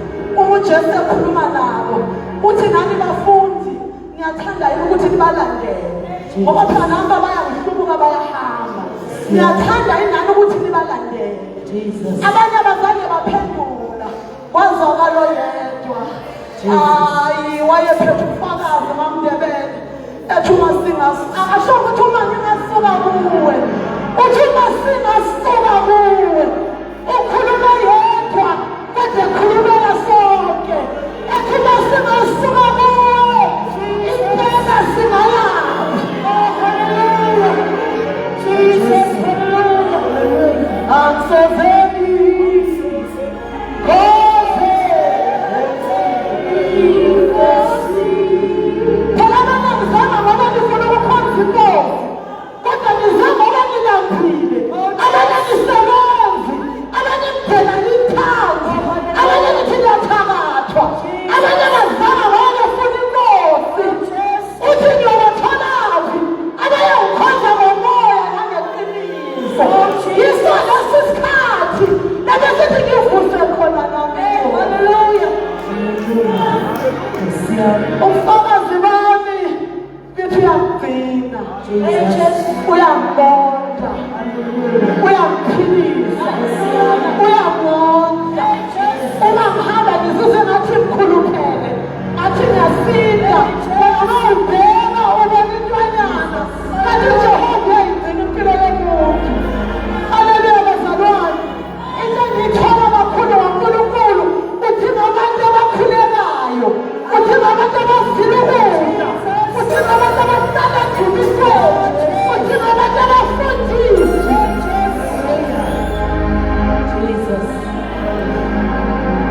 uJesu ekhuluma nabo uthi nani bafundi niyathanda yini ukuthi nibalandele ngoba phela nabo bayangihlubuka bayahamba. Niyathanda yini nani ukuthi nibalandele? Abanye abazange baphendula. Kwazwakala yedwa. Hayi wayephethe ubufakazi bamndebele. Ethi uma asho ukuthi uma ngingasuka kuwe. Uthi uma singasuka kuwe. Ukhuluma yedwa kodwa khulumela sonke. Ethi uma singasuka kuwe. Impela singalala. Oh hallelujah. Jesus hallelujah. I'm so very ufakazi bami bithi uyangcina, uyambonda, uyamphilisa, uyamondla. Uma ngihamba ngizizwe ngathi mkhuluphele, ngathi ngiyasinda, noma ubheka ubona intwanyana, kanti uJehova uyayigcina impilo yomuntu. Haleluya bazalwane. Into engiyithola kakhulu kaNkulunkulu uthi ngabantu abakhulekayo, uthi ngabantu abazilubela, uthi ngabantu abahlala edumisweni, uthi ngabantu abafundiswa.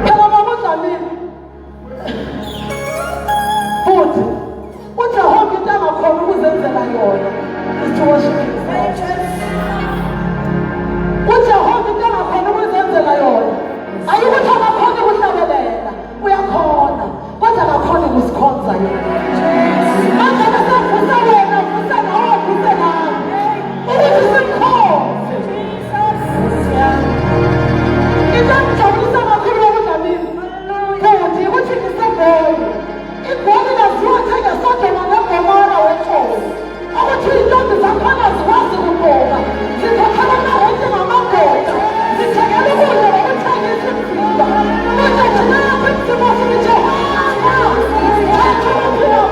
Phela baba uDlamini futhi uJehova into angakhona ukuzenzela yona is to worship him. uJehova into angakhona ukuzenzela yona ayikuthi akakhona ukuhlabelela, uyakhona kodwa akakhona ukusikhonza yona. Manje akasavusa wena, vusa nawe, vuse nami ukuthi simkhonze. Into engijabulisa kakhulu uDlamini futhi ukuthi ngiseGoli. iGoli laziwa njengeSodoma neGomora wethola. Ukuthi intombi zakhona zikwazi ukugqoka, zikhokhela amahete ngamadoda, zithengela ukudla nokuthengisa imizimba. Kodwa thina lapha emzimba sithi Jehova, thatha umphilo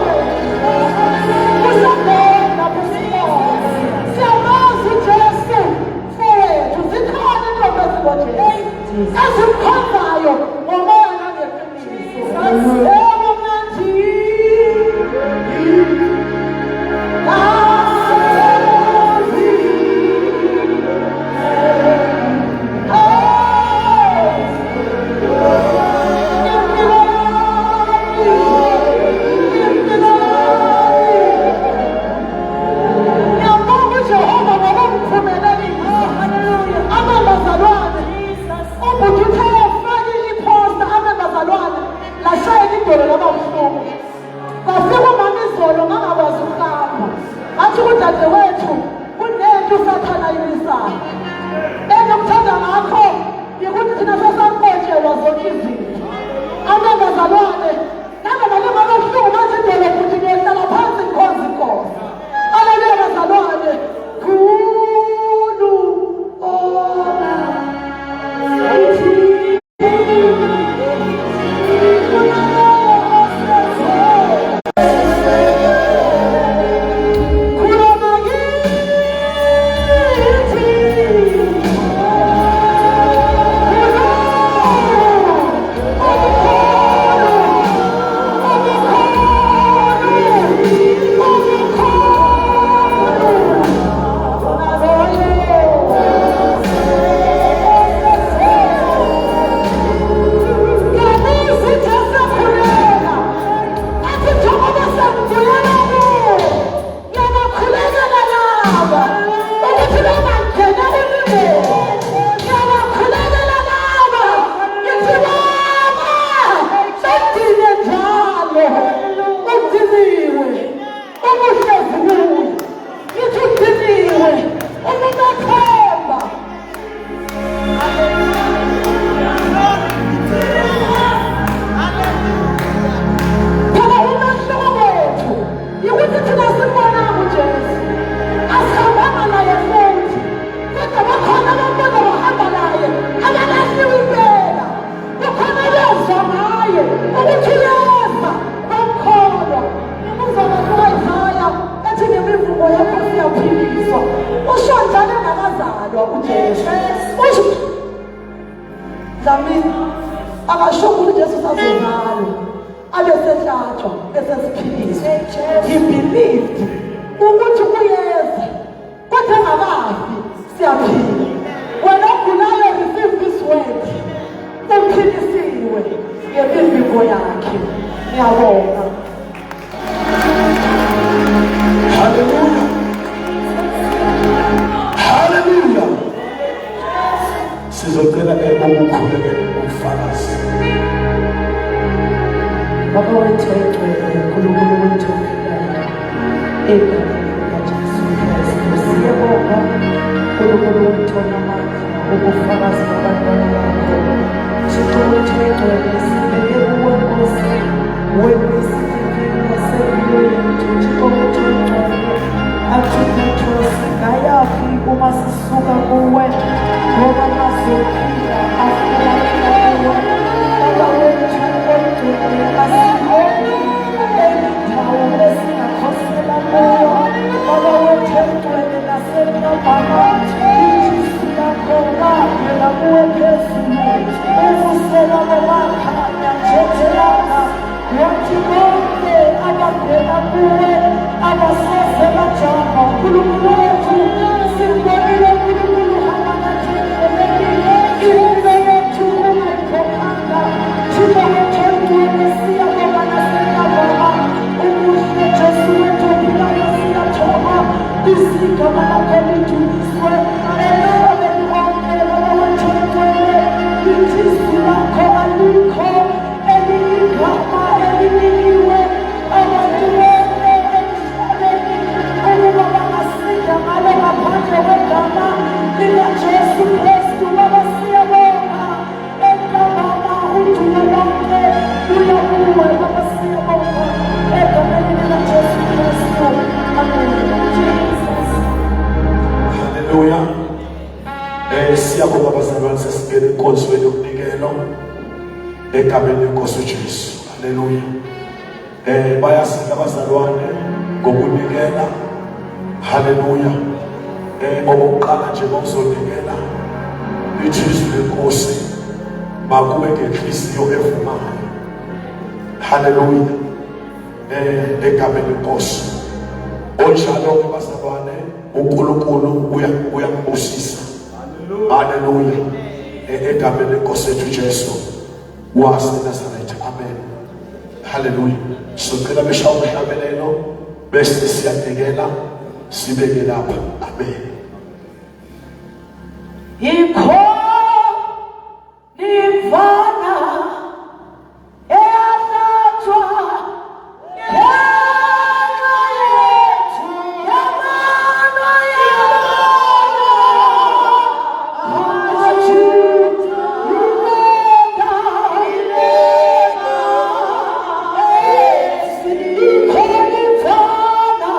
Ngiyabonga. Hallelujah. Hallelujah. Sizocela ukukhuleka ubufakazi. Baba wethu egcwele, uNkulunkulu wethu ophilayo, egameni likaJesu Kristu siyabonga uNkulunkulu wethu onamandla, ubufakazi babantwana bakho. Thixo wethu egcwele, sibeke kuwe Nkosi, wena isiphiphelo nasempilo yethu. Thixo wethu egcwele, athuthu singayaphi uma sisuka kuwe, ngoba mazophila afumaneka kuwe. Baba wethu egcwele, asiboni elindawo esingakhosela kuyo. Baba wethu egcwele, nasentambama ijisi lakho lavela kuwe phezulu, uvusela bobakhanya njengelanga. Wathi bonke abangena kuwe abasoze bajama. Nkulunkulu wethu, simbonile Nkulunkulu hamba nathi endleleni, impilo yethu ungayikhokhanga. Thixo wethu egcwele, siyabonga nasentambama, umuhle Jesu wethu ophilayo, siyathoba. Igama lakho lidunyiswe elabeni lonke. Baba wethu egcwele, ijisi lakho alikho eligama elinikiwe abantu bonke emhlabeni ukuba bangasinda ngalo ngaphandle kwegama likaJesu Kristu. Baba siyabonga, entambama udumo lonke luya kuwe. Baba siyabonga, egameni likaJesu Kristu. Amen. Jesus. Hallelujah. Siyabonga bazalwane, sesibheke inkonzweni yokunikelo egameni lenkosi uJesu. Hallelujah. Bayasika abazalwane ngokunikela. Hallelujah. Okokuqala nje bokuzonikela ijizwi lenkosi makube ngenhliziyo evumayo. Hallelujah. Egameni lenkosi. Onjalo-ke bazalwane, uNkulunkulu uyakubusisa. Hallelujah. Egameni lenkosi yethu Jesu waseNazaretha. Amen. Hallelujah. Sicela beshawe umhlabelelo bese siyanikela sibeke lapha. Amen. Yikho nimvana eyahlathwa ngenxa yethu yamano yabona amaJuda ilenga yikho nimvana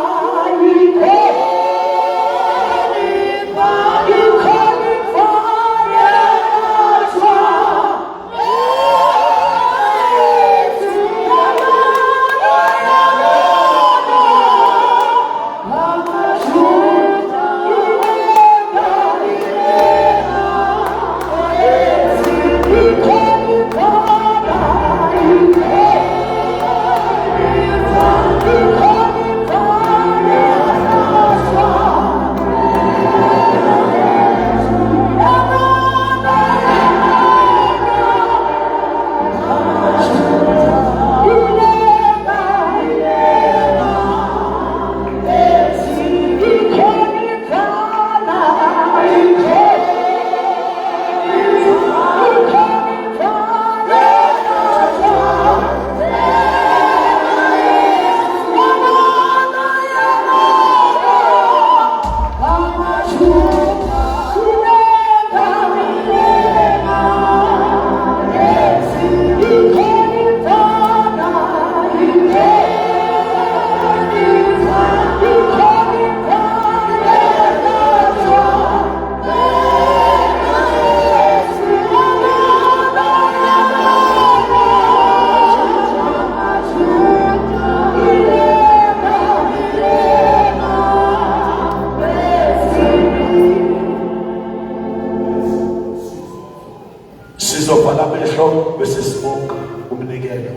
Sizovala amehlo bese sibonga umnikelo.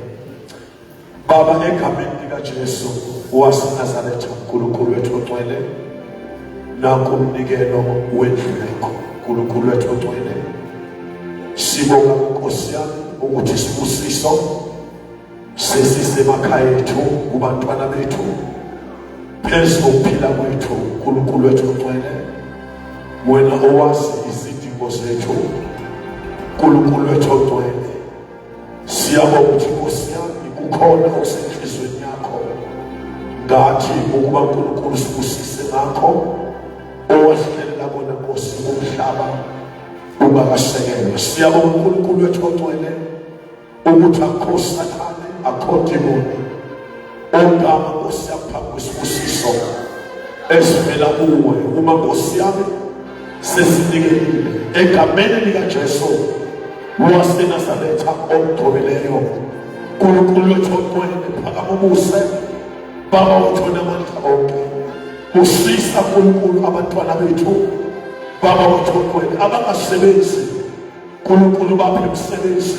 Baba, egameni likaJesu waseNazaretha, uNkulunkulu wethu ogcwele, nakho umnikelo wendlu yakho, uNkulunkulu wethu ogcwele. Sibonga Nkosi yami ukuthi sibusiso sesisemakhaya ethu kubantwana bethu phezu kokuphila kwethu uNkulunkulu wethu ongcwele wena owazi izidingo zethu uNkulunkulu wethu ongcwele siyabonga ukuthi Nkosi yami kukhona okusenhlizweni yakho ngathi ukuba uNkulunkulu sibusise ngakho owahlelela kona Nkosi umhlaba ungakasekelwa siyabonga uNkulunkulu wethu ongcwele ukuthi akho sathane akho demoni ogama Nkosi yaphambi kwesibusiso esivela kuwe uma Nkosi yami sesinikelile egameni likaJesu waseNazaretha omgcobileyo uNkulunkulu wethu ongcwele phakama ubuse Baba wethu namandla onke usisa uNkulunkulu abantwana bethu Baba wethu ongcwele abangasebenzi uNkulunkulu baphe umsebenzi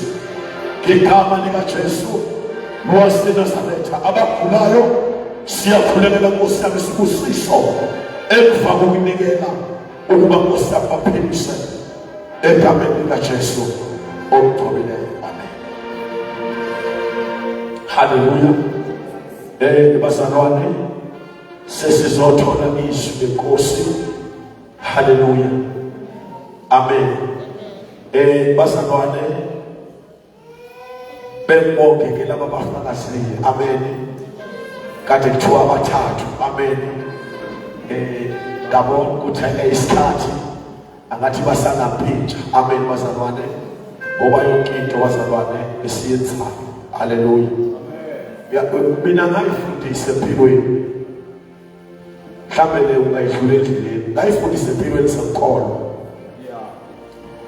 ngegama likaJesu waseNazaretha abagulayo siyakhulekela Nkosi yami sibusiso emva kokunikela ukuba Nkosi yami baphelise egameni likaJesu omgcobileyo amen haleluya bazalwane sesizothola izwi leNkosi haleluya amen bazalwane bembonge ke laba bafakazile amen kade kuthiwa abathathu amen ngabona ukuthi isikhathi angathi basangaphintsha amen bazalwane ngoba yonke into bazalwane esiyenzayo haleluya mina ngayifundisa empilweni mhlawumbe ungayidlula endleleni ngayifundisa empilweni senkolo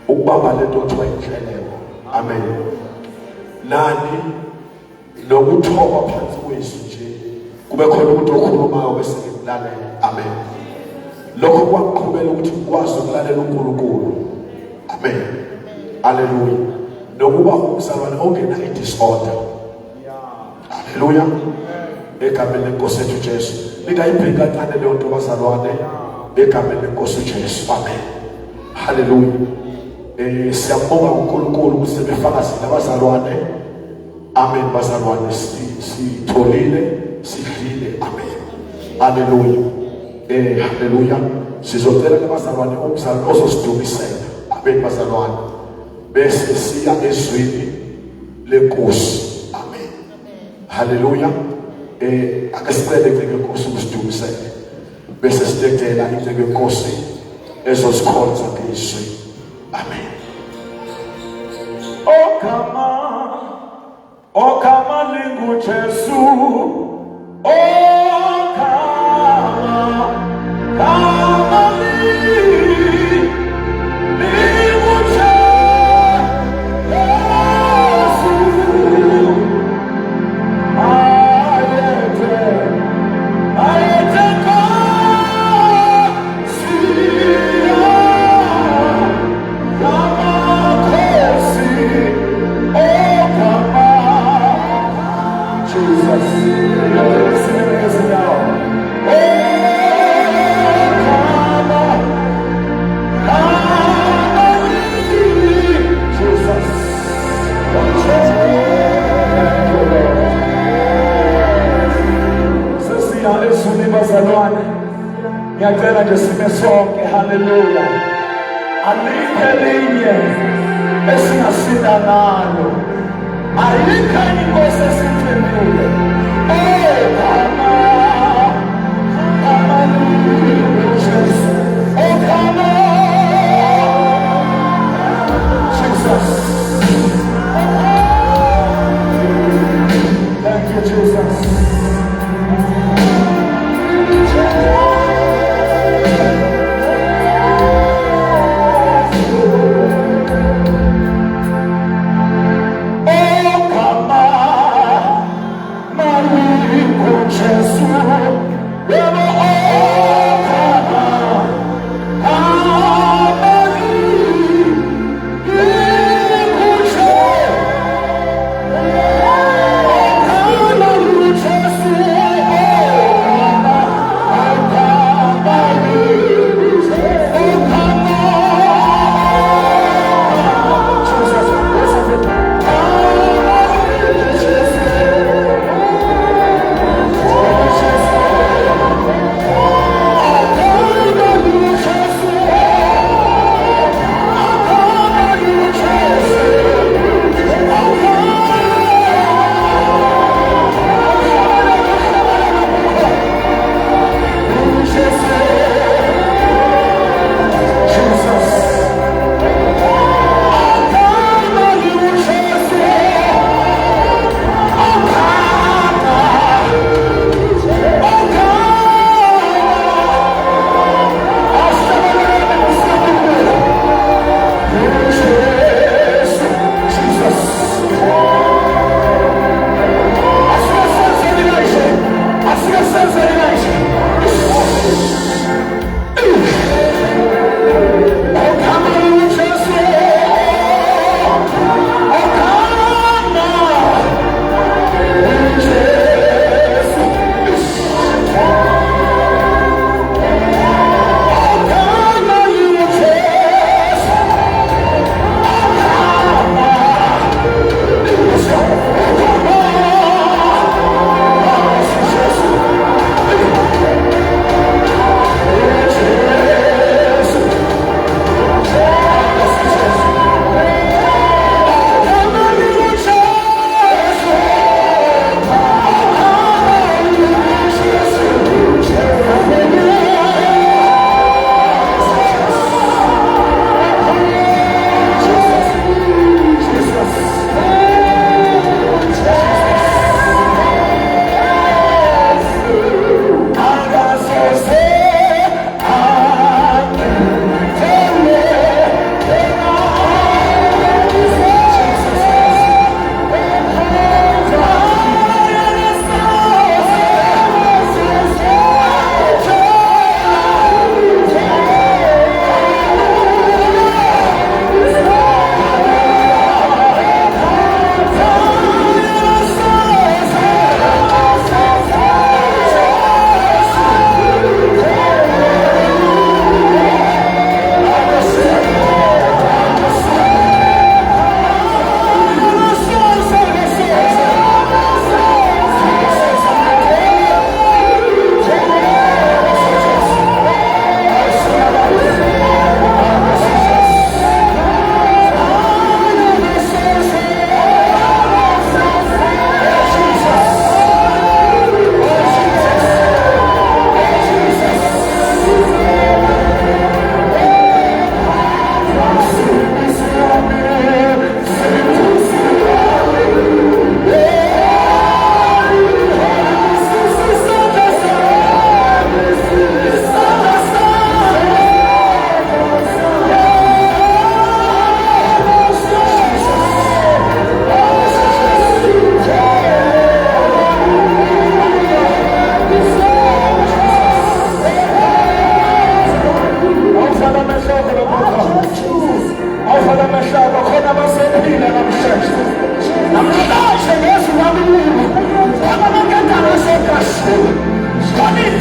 ukubamba lento othiwa inhleleko amen nani lokuthoba phansi kwezwi nje kube khona umuntu okhulumayo bese ngimlalela amen lokho kwaqhubela ukuthi ngikwazi ukulalela uNkulunkulu amen haleluya nokuba umzalwane ongena i-disorder haleluya egameni leNkosi yethu Jesu ningayibheka kancane leyo nto bazalwane egameni leNkosi uJesu amen haleluya siyabonga uNkulunkulu ukuthi sebefakazile abazalwane amen bazalwane sitholile sidlile amen haleluya haleluya sizocela abazalwane umzalwane ozosidumisela amen bazalwane bese siya ezwini leNkosi amen haleluya ake sicele ngeNkosi ukusidumisela bese sitetela ngeNkosi ezosikhonza ngezwi amen Okama lingu Jesu kama lingu Jesu ayete ngiyacela nje sime sonke haleluya alikho elinye esingasinda ngalo ayikho enye inkosi esithembile Jesu Jesus thank you Jesus Jesus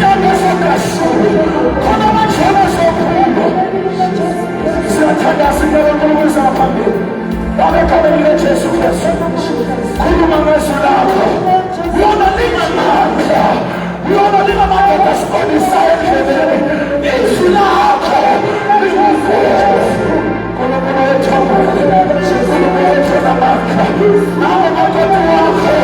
inyanga zokashulu khona amajona zokhulu siyathandaza inyanga nkulunkulu zangaphambili abekhabeni likajesu kristu khuluma ngezwi lakho lona lingamandla lona lingamandla asibonisayo endleleni izwi lakho linguvuzi nkulunkulu wethu nkulunkulu wethu namandla nawe makoti wakho